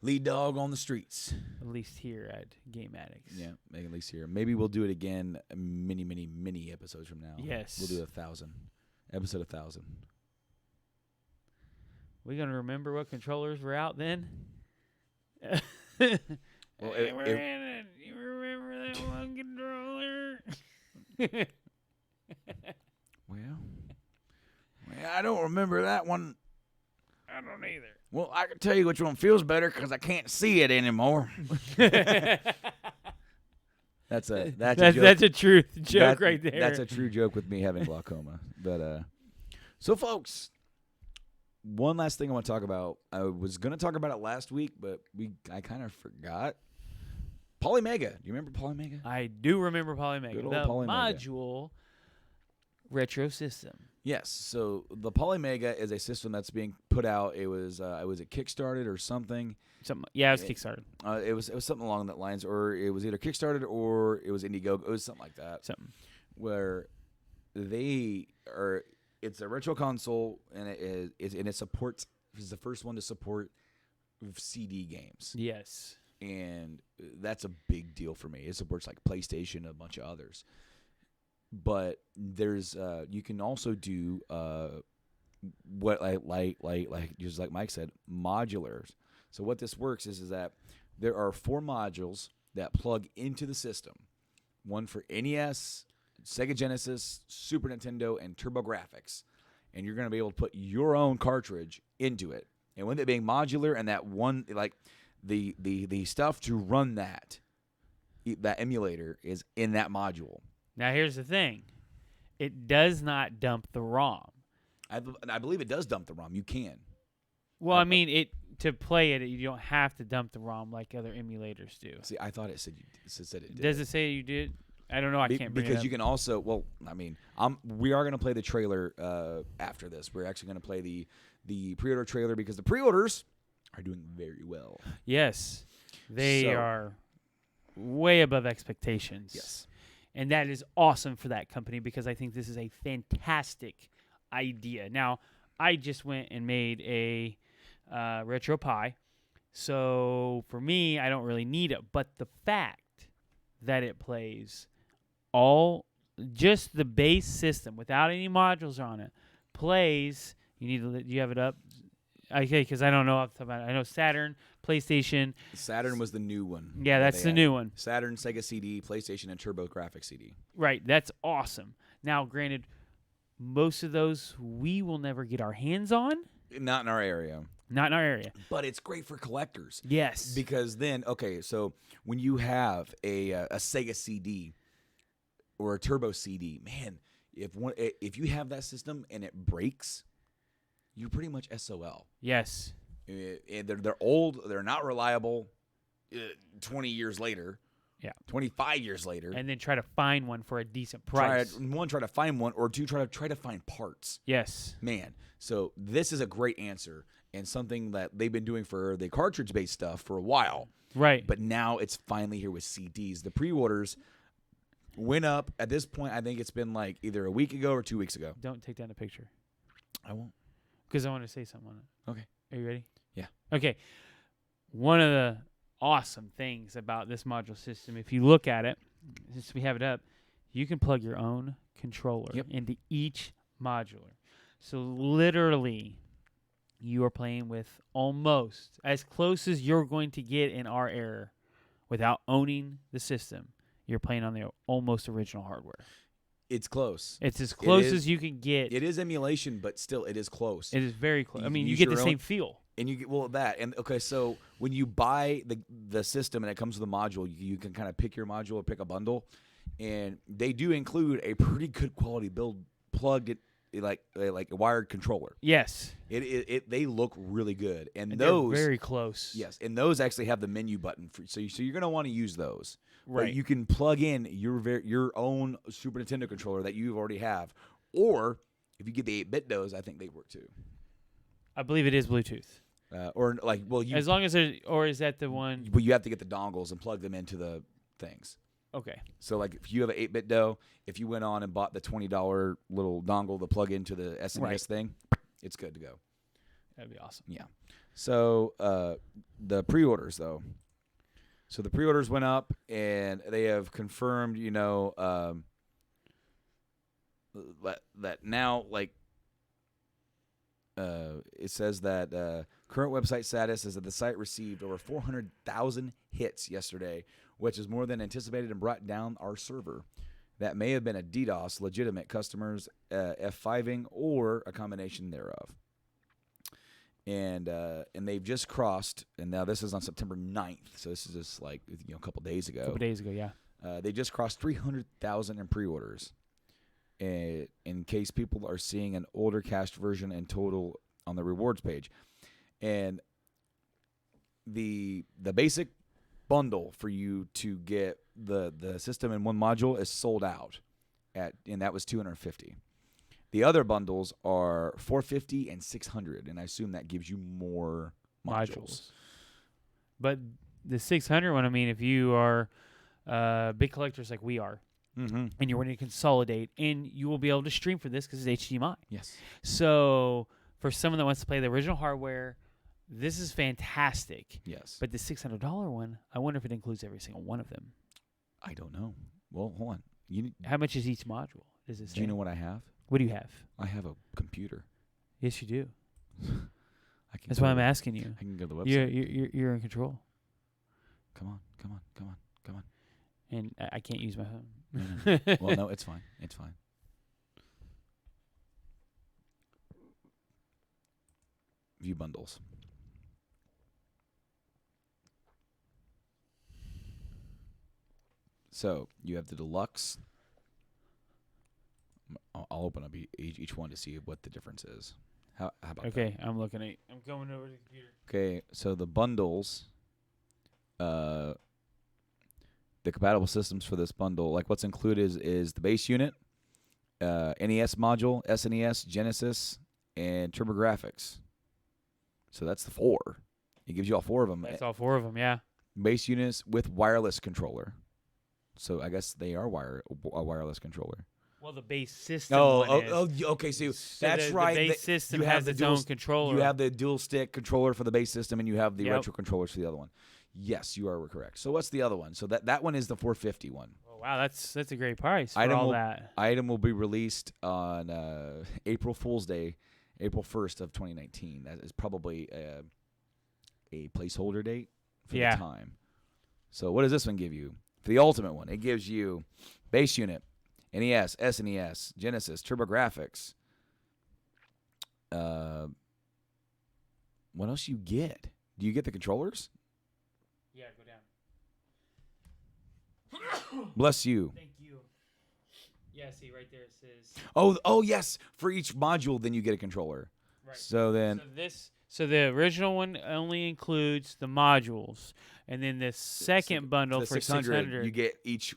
lead dog on the streets. At least here at Game Addicts. Yeah, at least here. Maybe we'll do it again many episodes from now. Yes. We'll do 1,000. Episode 1,000. We going to remember what controllers were out then? Well, you remember that one controller? Well, I don't remember that one. I don't either. Well, I can tell you which one feels better because I can't see it anymore. That's a joke. That's a truth joke right there. That's a true joke with me having glaucoma. But so folks, one last thing I want to talk about. I was going to talk about it last week, but I kind of forgot. Polymega. Do you remember Polymega? I do remember Polymega. Good old the Polymega. module retro system. Yes. So the Polymega is a system that's being put out. It was it Kickstarted or something. Yeah, it was Kickstarted. It was something along that lines, or it was either Kickstarted or it was Indiegogo. It was something like that. Something where they are. It's a retro console, and it supports. It's the first one to support CD games. Yes. And that's a big deal for me. It supports like PlayStation and a bunch of others. but there's you can also do what like just like Mike said, modulars. So what this works is that there are 4 modules that plug into the system. One for NES, Sega Genesis, Super Nintendo, and TurboGrafx. And you're going to be able to put your own cartridge into it. And with it being modular and that one, like the stuff to run that emulator is in that module. Now, here's the thing. It does not dump the ROM. I believe it does dump the ROM. You can. Well, I mean, to play it, you don't have to dump the ROM like other emulators do. See, I thought it said it did. Does it say you did? I don't know. I can't bring it because up. you can also. Well, I mean, we are going to play the trailer after this. We're actually going to play the pre-order trailer because the pre-orders are doing very well. Yes, they are way above expectations. Yes, and that is awesome for that company because I think this is a fantastic idea. Now, I just went and made a Retro Pi, so for me, I don't really need it. But the fact that it plays just the base system without any modules on it plays. You have it up, okay? Because I don't know off the top of my head. I know Saturn, PlayStation. Saturn was the new one. Yeah, that's the new one. Saturn, Sega CD, PlayStation, and TurboGrafx CD. Right, that's awesome. Now, granted, most of those we will never get our hands on. Not in our area. Not in our area. But it's great for collectors. Yes. Because then, okay, so when you have a Sega CD or a Turbo CD, man, if you have that system and it breaks, you're pretty much SOL. Yes. They're old. They're not reliable. 20 years later. Yeah. 25 years later. And then try to find one for a decent price. Try to find one, or 2, try to find parts. Yes. Man, so this is a great answer and something that they've been doing for the cartridge-based stuff for a while. Right. But now it's finally here with CDs. The pre-orders went up. At this point, I think it's been like either a week ago or 2 weeks ago. Don't take down the picture. I won't. Because I want to say something on it. Okay. Are you ready? Yeah. Okay. One of the awesome things about this module system, if you look at it, since we have it up, you can plug your own controller into each modular. So literally, you are playing with almost as close as you're going to get in our era without owning the system. You're playing on the almost original hardware. It's close. It's as close as you can get. It is emulation, but still, it is close. It is very close. I mean, you get the same feel. And you get that. And okay, so when you buy the system and it comes with a module, you can kind of pick your module or pick a bundle, and they do include a pretty good quality build plugged like a wired controller. Yes. They look really good, and those they're very close. Yes, and those actually have the menu button so you're going to want to use those. Right. But you can plug in your own Super Nintendo controller that you already have, or if you get the 8-bit those, I think they work too. I believe it is Bluetooth. As long as or is that the one? But you have to get the dongles and plug them into the things. Okay. So like if you have an 8-bit dough, if you went on and bought the $20 little dongle to plug into the SNES thing, it's good to go. That'd be awesome. Yeah. So the pre-orders though. So the pre-orders went up, and they have confirmed, that now, like, it says that current website status is that the site received over 400,000 hits yesterday, which is more than anticipated and brought down our server. That may have been a DDoS, legitimate customers F5ing, or a combination thereof. And they've just crossed, and now this is on September 9th, so this is just like a couple days ago. Yeah. They just crossed 300,000 in pre-orders. In case people are seeing an older cached version and total on the rewards page. And the basic bundle for you to get the system in one module is sold out, and that was $250. The other bundles are $450 and $600, and I assume that gives you more modules. But the 600 one, I mean, if you are big collectors like we are, and you're wanting to consolidate, and you will be able to stream for this because it's HDMI. Yes. So for someone that wants to play the original hardware, this is fantastic. Yes. But the $600 one, I wonder if it includes every single one of them. I don't know. Well, hold on. How much is each module? Does it say? Do you know what I have? What do you have? I have a computer. Yes, you do. I can That's go why to I'm the- asking you. I can go to the website. You're in control, Come on. and I can't use my phone. No. Well, no, it's fine. It's fine. View bundles. So you have the deluxe. I'll open up each one to see what the difference is. How about Okay, I'm looking at. I'm going over to the computer. that? Okay, so the bundles, the compatible systems for this bundle, like what's included is the base unit, NES module, SNES, Genesis, and TurboGrafx. So that's the 4. It gives you all 4 of them. That's all 4 of them. Yeah. Base units with wireless controller. So I guess they are a wireless controller. Well, the base system. one is. Okay. So So that's the right. base system you have has the its dual own controller. You have the dual stick controller for the base system, and you have the Yep. retro controllers for the other one. Yes, you are correct. So what's the other one? So that one is the 450 one. Oh, wow, that's a great price for Item all will- that. Item will be released on April Fool's Day, April 1st of 2019. That is probably a placeholder date for Yeah. the time. So what does this one give you? For the ultimate one, it gives you base unit, NES, SNES, Genesis, TurboGrafx. What else you get? Do you get the controllers? Yeah, go down. Bless you. Thank you. Yeah, see right there it says. Oh yes. For each module, then you get a controller. Right. So then, So the original one only includes the modules, and then the second bundle the for 600, you get each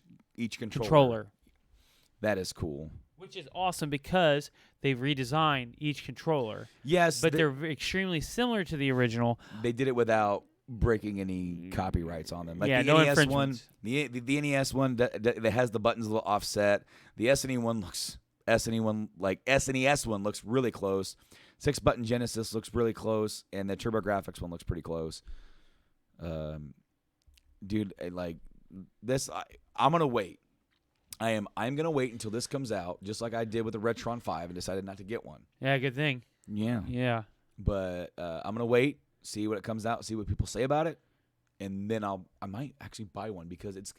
controller. controller, That is cool. which is awesome because they've redesigned each controller, Yes, but they're extremely similar to the original. they did it without breaking any copyrights on them. Like Yeah, the no NES one, infringements. the NES one that has the buttons a little offset. The SNES one looks really close. 6-button Genesis looks really close, and the TurboGrafx one looks pretty close. Dude, like this, I'm gonna wait. I'm gonna wait until this comes out, just like I did with the Retron 5, and decided not to get one. Yeah, good thing. Yeah, Yeah. but I'm gonna wait, see what it comes out, see what people say about it, and then I might actually buy one because it's,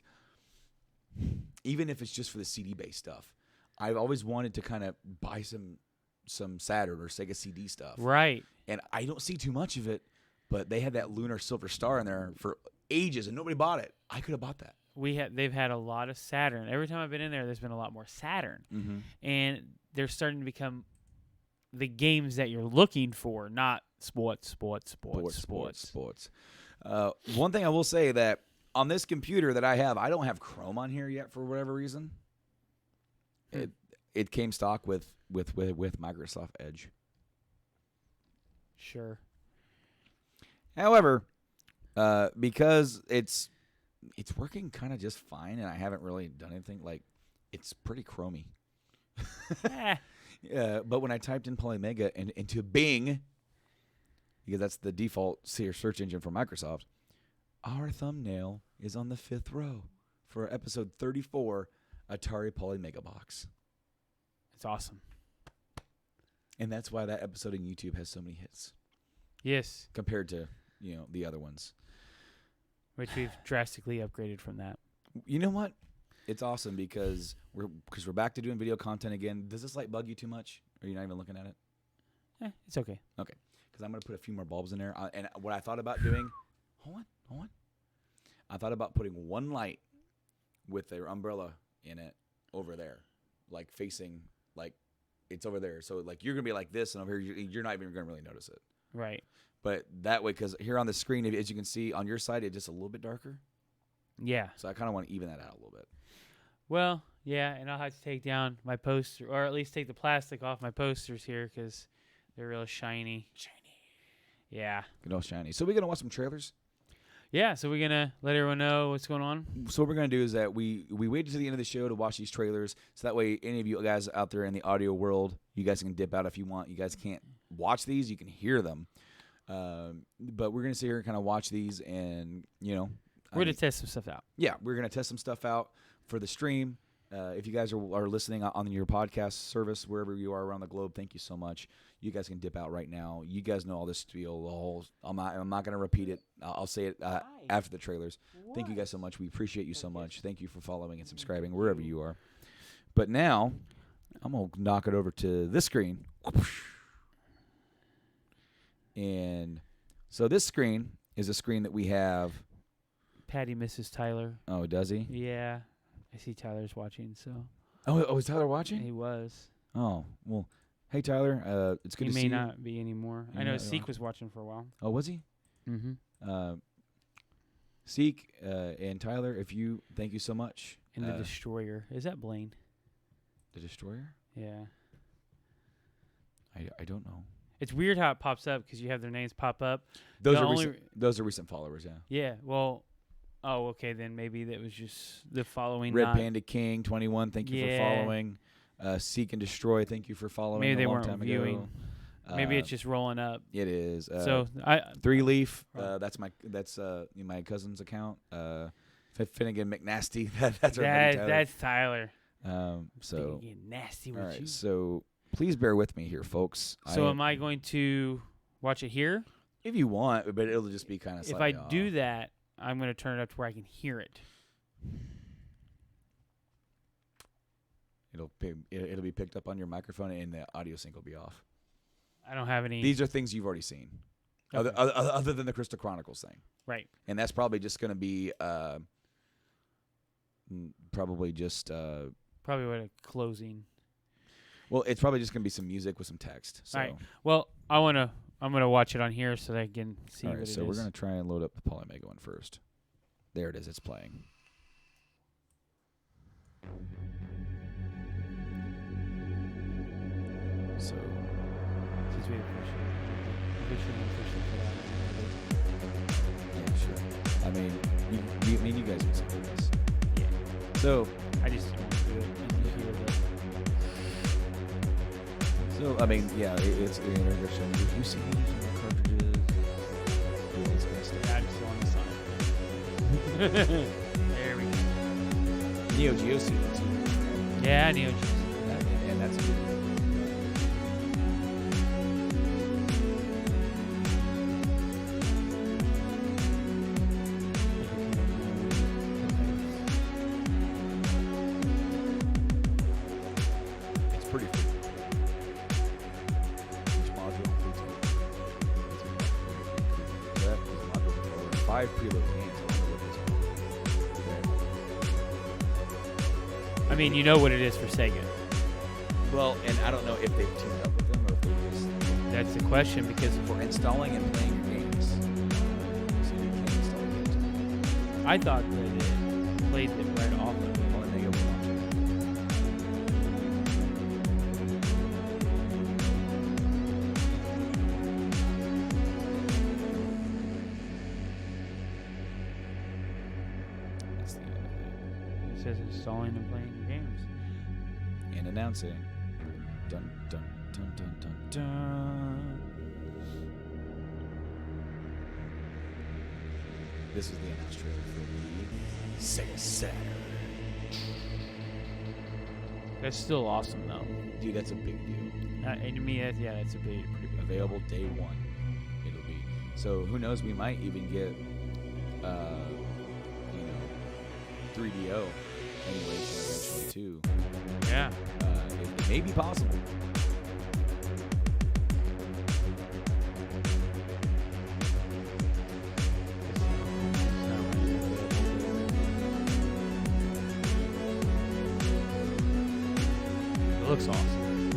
even if it's just for the CD based stuff, I've always wanted to kind of buy some Saturn or Sega CD stuff, Right. and I don't see too much of it. But they had that Lunar Silver Star in there for ages, and nobody bought it. I could have bought that. They've had a lot of Saturn. Every time I've been in there's been a lot more Saturn, Mm-hmm. and they're starting to become the games that you're looking for, not sports. One thing I will say that on this computer that I have, I don't have Chrome on here yet for whatever reason. It came stock with Microsoft Edge. Sure. However, because it's working kind of just fine, and I haven't really done anything, like, it's pretty chromy. But when I typed in Polymega into Bing, because that's the default search engine for Microsoft, our thumbnail is on the 5th row for episode 34, Atari Polymega Box. It's awesome. And that's why that episode on YouTube has so many hits Yes, compared to, the other ones. which we've drastically upgraded from that. You know what? It's awesome because we're back to doing video content again. Does this light bug you too much? Or are you not even looking at it? It's okay. Okay. Because I'm going to put a few more bulbs in there. And what I thought about doing, hold on. I thought about putting one light with their umbrella in it over there, like facing, like it's over there. So like you're going to be like this, and over here you're not even going to really notice it. Right. But that way, because here on the screen, as you can see on your side, it's just a little bit darker. Yeah. So I kind of want to even that out a little bit. Well, yeah, and I'll have to take down my poster, or at least take the plastic off my posters here because they're real shiny. Yeah. Good old shiny. So we're going to watch some trailers. Yeah, so we're going to let everyone know what's going on. So what we're going to do is that we waited to the end of the show to watch these trailers, so that way any of you guys out there in the audio world, you guys can dip out if you want. You guys can't watch these, you can hear them. But we're going to sit here and kind of watch these, and, We're going to test some stuff out. Yeah, we're going to test some stuff out for the stream. If you guys are listening on your podcast service, wherever you are around the globe, thank you so much. You guys can dip out right now. You guys know all this spiel. The whole. I'm not going to repeat it. I'll say it after the trailers. What? Thank you guys so much. We appreciate you so much. Thank you for following and subscribing wherever you are. But now, I'm going to knock it over to this screen. And so this screen is a screen that we have. Patty misses Tyler. Oh, does he? Yeah. I see Tyler's watching, so. Oh, is Tyler watching? He was. Oh, well, hey, Tyler. It's good to see you. He may not be anymore. I know Seek was watching for a while. Oh, was he? Mm-hmm. Seek and Tyler, thank you so much. And the Destroyer. Is that Blaine? The Destroyer? Yeah. I don't know. It's weird how it pops up because you have their names pop up. Those are recent followers, yeah. Yeah, well, okay, then maybe that was just the following. Red Panda King 21, thank you for following. Seek and Destroy, thank you for following. Maybe they a long weren't time viewing. ago. Maybe it's just rolling up. It is. So Three Leaf. That's my cousin's account. Finnegan McNasty. That's our buddy Tyler. That's Tyler. So Finnegan nasty with all right. you. So please bear with me here, folks. So am I going to watch it here? If you want, but it'll just be kind of. If I do that, I'm going to turn it up to where I can hear it. It'll be picked up on your microphone and the audio sync will be off. I don't have any. These are things you've already seen, Okay. other than the Crystal Chronicles thing. Right. And that's probably just going to be probably just. Probably what a closing. Well, it's probably just going to be some music with some text. So. All right. Well, I'm gonna watch it on here so that I can see All what right, it is. so we're going to try and load up the Polymega one first. There it is. It's playing. So. Since we Yeah, sure. I mean, you guys can see this. Yeah. So. I just want to do it. And you hear that. So, I mean, yeah, it's an introduction. If you see any cartridges, all this kind of stuff. I'm still on the side. There we go. Neo Geo series. Yeah, Neo Geo. And that's good. It's pretty cool. Each module includes that is a module controller, 5 preload games. I mean, you know what it is for Sega. Well, and I don't know if they've teamed up with them or if they just That's the question because for installing and playing your games. So you can't install games. I thought that it played it right off of it. Polymega will launch it. That's the end of it. It says installing and playing your games. And announcing. Dun dun dun dun dun dun. This is the announced trailer for the Sega Saturn. That's still awesome though. Dude, that's a big deal. And to me, that's a pretty big Available day one. It'll be. So who knows? We might even get, 3DO emulation eventually too. Yeah. It may be possible. It looks awesome.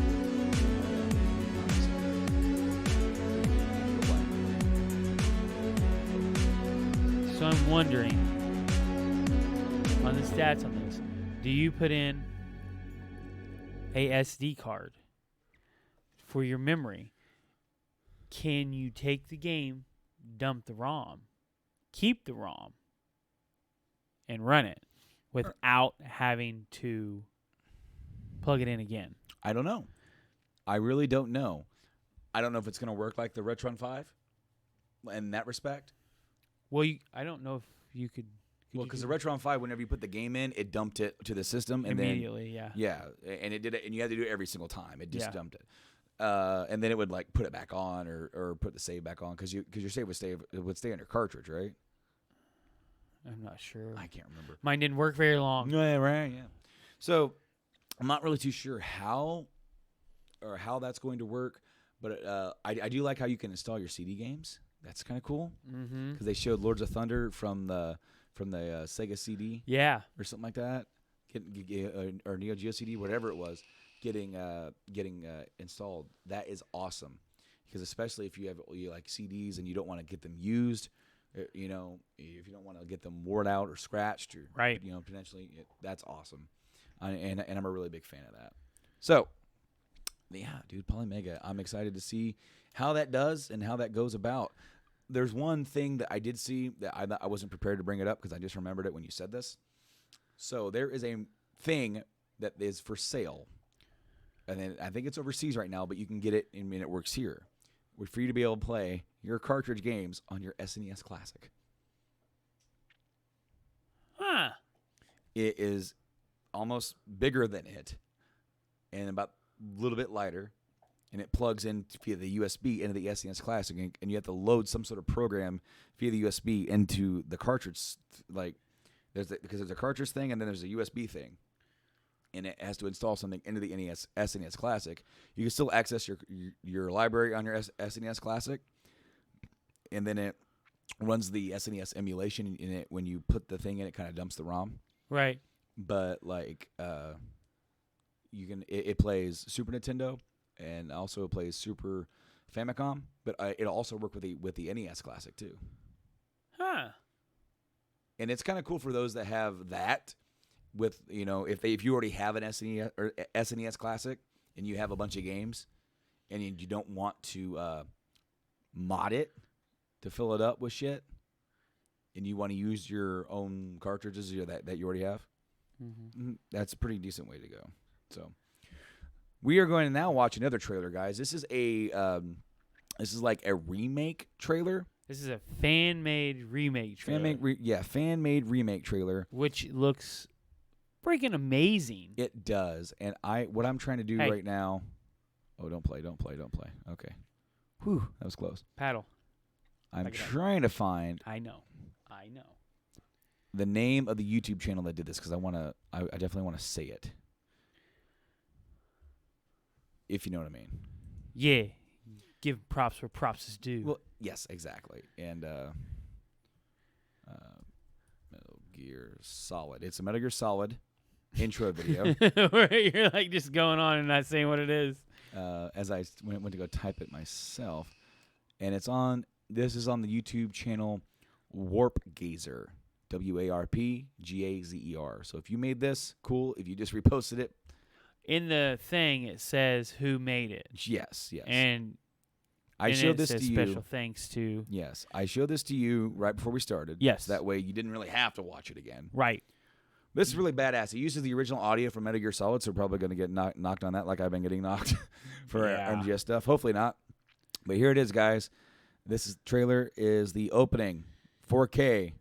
So I'm wondering, on the stats on this, do you put in a SD card for your memory? Can you take the game, dump the ROM, keep the ROM, and run it without having to plug it in again? I don't know. I really don't know. I don't know if it's going to work like the Retron 5 in that respect. Well, I don't know if you could Well, because the Retron 5, whenever you put the game in, it dumped it to the system. And immediately, then, and it did it, and you had to do it every single time. It just dumped it. And then it would like put it back on or put the save back on because your save would stay on your cartridge, right? I'm not sure. I can't remember. Mine didn't work very long. Yeah, right. Yeah. So I'm not really too sure how that's going to work, but I do like how you can install your CD games. That's kind of cool because they showed Lords of Thunder from the Sega CD, or something like that, or Neo Geo CD, whatever it was, getting installed. That is awesome because especially if you like CDs and you don't want to get them used. If you don't want to get them worn out or scratched or potentially, that's awesome. And I'm a really big fan of that. So, yeah, dude, Polymega. I'm excited to see how that does and how that goes about. There's one thing that I did see that I wasn't prepared to bring it up because I just remembered it when you said this. So there is a thing that is for sale, and then I think it's overseas right now, but you can get it and it works here. We're free to be able to play your cartridge games on your SNES Classic. Huh. It is almost bigger than it and about a little bit lighter, and it plugs in via the USB into the SNES Classic, and you have to load some sort of program via the USB into the cartridge. Because there's a cartridge thing and then there's a USB thing. And it has to install something into the SNES Classic. You can still access your library on your SNES Classic, and then it runs the SNES emulation in it. When you put the thing in, it kind of dumps the ROM. Right. But it plays Super Nintendo and also it plays Super Famicom. But it'll also work with the NES Classic too. Huh. And it's kind of cool for those that have that. With if you already have an SNES or SNES Classic and you have a bunch of games and you don't want to mod it to fill it up with shit and you want to use your own cartridges that you already have, that's a pretty decent way to go. So we are going to now watch another trailer, guys. This is like a remake trailer. This is a fan-made remake trailer. Fan-made remake trailer, which looks freaking amazing. It does. And what I'm trying to do right now. Oh, don't play. Okay. Whew, that was close. Paddle. I'm trying to find. I know. The name of the YouTube channel that did this because I definitely want to say it. If you know what I mean. Yeah. Give props where props is due. Well, yes, exactly. And Metal Gear Solid. It's a Metal Gear Solid intro video. Where you're like just going on and not saying what it is. As I went to go type it myself. And this is on the YouTube channel Warp Gazer. WARPGAZER. So if you made this, cool. If you just reposted it. In the thing, it says who made it. Yes. And I showed this to you. Special thanks to. Yes. I showed this to you right before we started. Yes. So that way you didn't really have to watch it again. Right. This is really badass. It uses the original audio from Metal Gear Solid, so we're probably going to get knocked on that like I've been getting knocked for MGS stuff. Hopefully not. But here it is, guys. Trailer is the opening. 4K.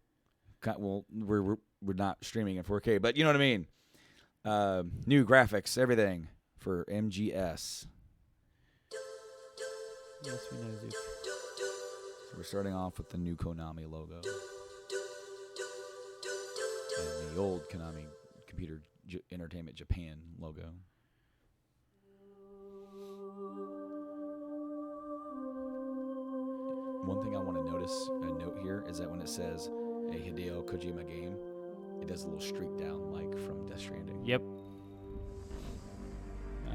Well, we're not streaming in 4K, but you know what I mean. New graphics, everything for MGS. Yes, we know, Duke. So we're starting off with the new Konami logo. And the old Konami Computer Entertainment Japan logo. One thing I want to note here is that when it says a Hideo Kojima game, it does a little streak down like from Death Stranding. Yep.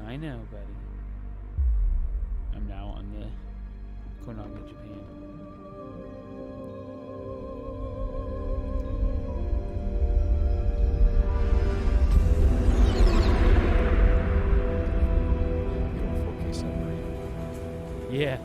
I know, buddy. I'm now on the Konami Japan. Yeah.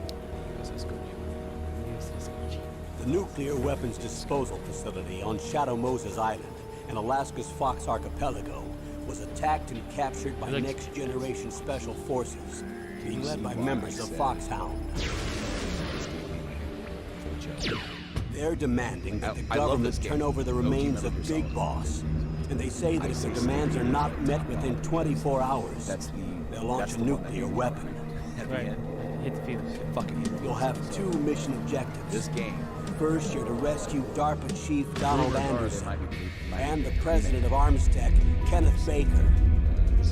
The nuclear weapons disposal facility on Shadow Moses Island in Alaska's Fox Archipelago was attacked and captured by Next Generation Special Forces, being led by members of Foxhound. They're demanding that the I love government this game. turn over the OG remains Metal of Gear Big Solid. Boss. And they say that if their demands are not met within 24 hours, they'll launch a nuclear weapon. At the Right. end. Hit the fuse. Fucking hit. You'll have 2 mission objectives. This game. First, you're to rescue DARPA Chief Donald Rumor are they Anderson might and the president of Armstech, Kenneth Baker.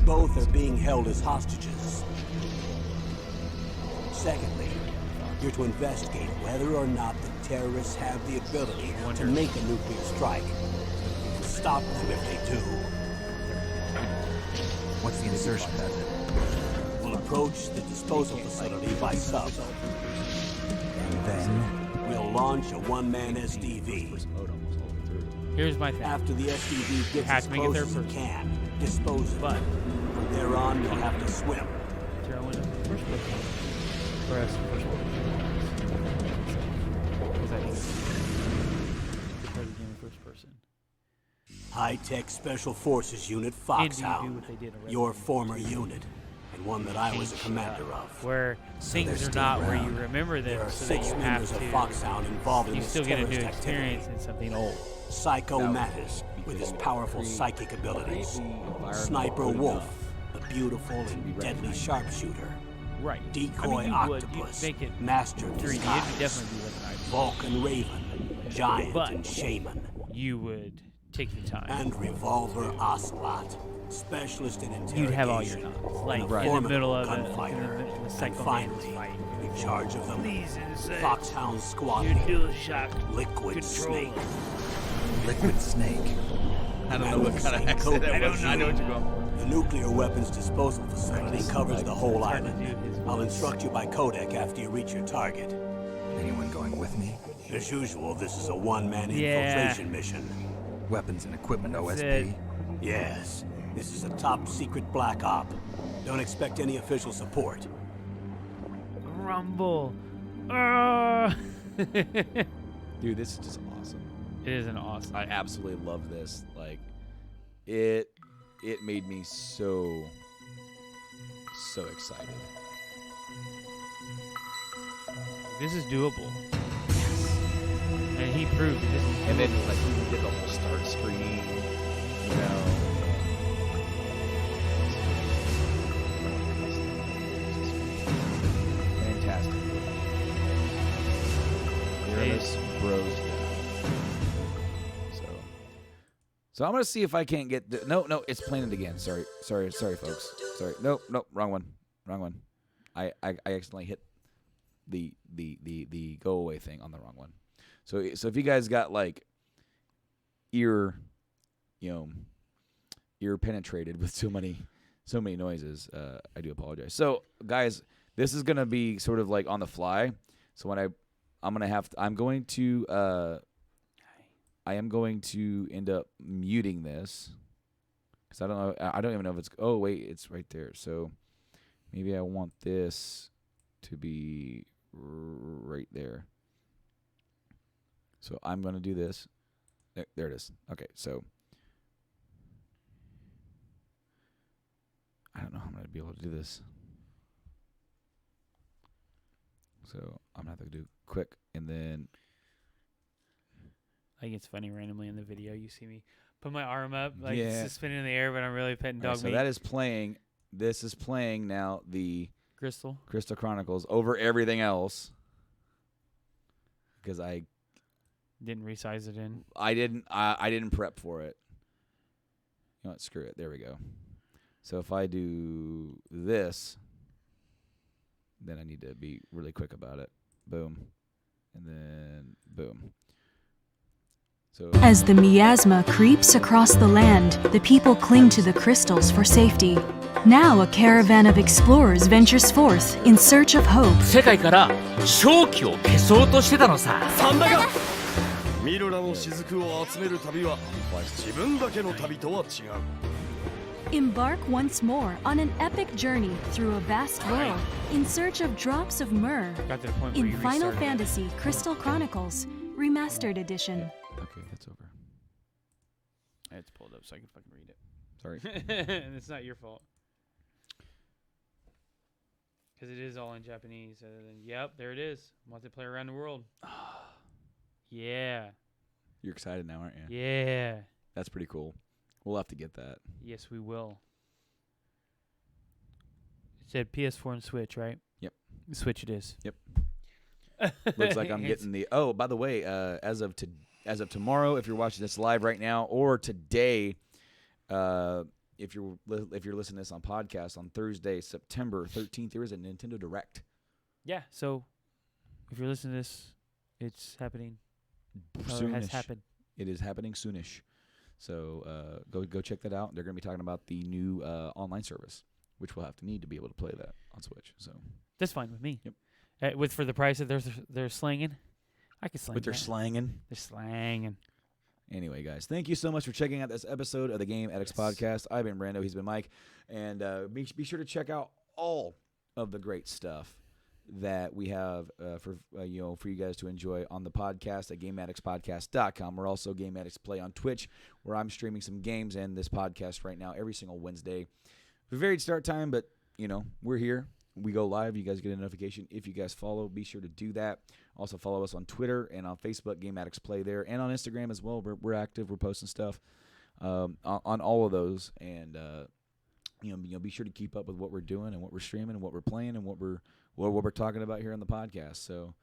Both are being held as hostages. Secondly, you're to investigate whether or not the terrorists have the ability to make a nuclear strike. Stop them if they do. What's the insertion method? We'll approach the disposal facility by sub. And then? We'll launch a one-man SDV. Here's my thing. After the SDV gets Has as to make it close third as it person. can, dispose of But it. From there on, you'll have to swim. throw in a first person. Press first person. What's that mean? Play the game in first person. High-tech Special Forces Unit And do Foxhound. what they did in Your Resident former unit, and one that I was a Change commander up, of. where things they're are still not where you around. remember There them, are so that 6 you members have of to. Foxhound involved in You this still get a new terrorist activity. experience in something old. Psycho Now, Mattis, with his powerful psychic abilities. environment Sniper good Wolf, enough the beautiful and deadly sharpshooter. Right. Decoy You'd Octopus, make it Master 3D. It'd Disguise. definitely be recognizable. Vulcan Raven, Giant But- and Shaman. You would take your time. And Revolver Ocelot, specialist in interrogation. You'd have all your knobs, like and a in the middle of formidable the gunfighter. the And Psycho finally, Mantis fight. in charge of the Please insert Foxhound Squad your leader, dual shock Liquid controller. Snake. Liquid Snake. I don't know what kind of accent that was. I know what you're going for. The nuclear weapons disposal facility covers the whole It's hard to island. do his I'll voice. instruct you by codec after you reach your target. Anyone going with me? As usual, this is a one-man Yeah. infiltration mission. Weapons and equipment That's OSP. Yes, this is a top-secret black op. Don't expect any official support. Rumble. Dude, this is just awesome. It is an awesome. I absolutely love this. Like, it made me so excited. This is doable. And he proved that this is And then doable. like you get the whole start screen, you know. Fantastic. Fearless bros down. So I'm gonna see if I can't get no, it's playing it again. Sorry, folks. Sorry. Nope, wrong one. I accidentally hit the go away thing on the wrong one. So if you guys got like ear penetrated with so many noises, I do apologize. So guys, this is gonna be sort of like on the fly. So when I am going to end up muting this because I don't even know if it's. Oh wait, it's right there. So maybe I want this to be right there. So I'm gonna do this. There it is. Okay, so I don't know how I'm gonna be able to do this. So I'm gonna have to do quick and then. I think it's funny randomly in the video you see me put my arm up like Yeah. suspended in the air, but I'm really petting All right, dog so meat. that is playing. This is playing now. The Crystal. Crystal Chronicles over everything else because I Didn't resize it in. didn't prep for it. You know what? Screw it. There we go. So if I do this, then I need to be really quick about it. Boom, and then boom. So As the miasma creeps across the land, the people cling to the crystals for safety. Now a caravan of explorers ventures forth in search of hope. 世界から正気を消そうとしてたのさ。サンダがミロラの雫を集める旅は自分だけの旅とは違う。 Embark once more on an epic journey through a vast world in search of drops of myrrh Got to the point where in you Final restarted it. Fantasy Crystal Chronicles Remastered Edition. okay, that's over. I had to pull it up so I can fucking read it. Sorry. And it's not your fault. Because it is all in Japanese. Other than, yep, there it is. Multiplayer around the world. Yeah. You're excited now, aren't you? Yeah. That's pretty cool. We'll have to get that. Yes, we will. It said PS4 and Switch, right? Yep. Switch it is. Yep. Looks like I'm getting the. Oh, by the way, as of tomorrow, if you're watching this live right now, or today, if you're listening to this on podcast on Thursday, September 13th, there is a Nintendo Direct. Yeah. So, if you're listening to this, it's happening. Or it has Soonish. happened. It is happening soonish. So go check that out. They're going to be talking about the new online service, which we'll have to need to be able to play that on Switch. So That's fine with me. Yep. For the price that they're slanging, I could slang. but they're that. slanging. They're slanging. Anyway, guys, thank you so much for checking out this episode of the Game Addicts Podcast. I've been Brando. He's been Mike. And be sure to check out all of the great stuff that we have for you guys to enjoy on the podcast at GameAddictsPodcast.com. We're also Game Addicts Play on Twitch, where I'm streaming some games and this podcast right now every single Wednesday. A varied start time, but, we're here. We go live. You guys get a notification if you guys follow. Be sure to do that. Also follow us on Twitter and on Facebook, Game Addicts Play there, and on Instagram as well. We're active. We're posting stuff on all of those, and be sure to keep up with what we're doing and what we're streaming and what we're playing and what we're talking about here on the podcast. So,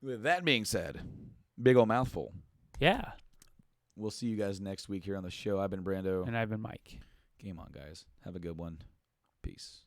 with that being said, big old mouthful. Yeah. We'll see you guys next week here on the show. I've been Brando. And I've been Mike. Game on, guys. Have a good one. Peace.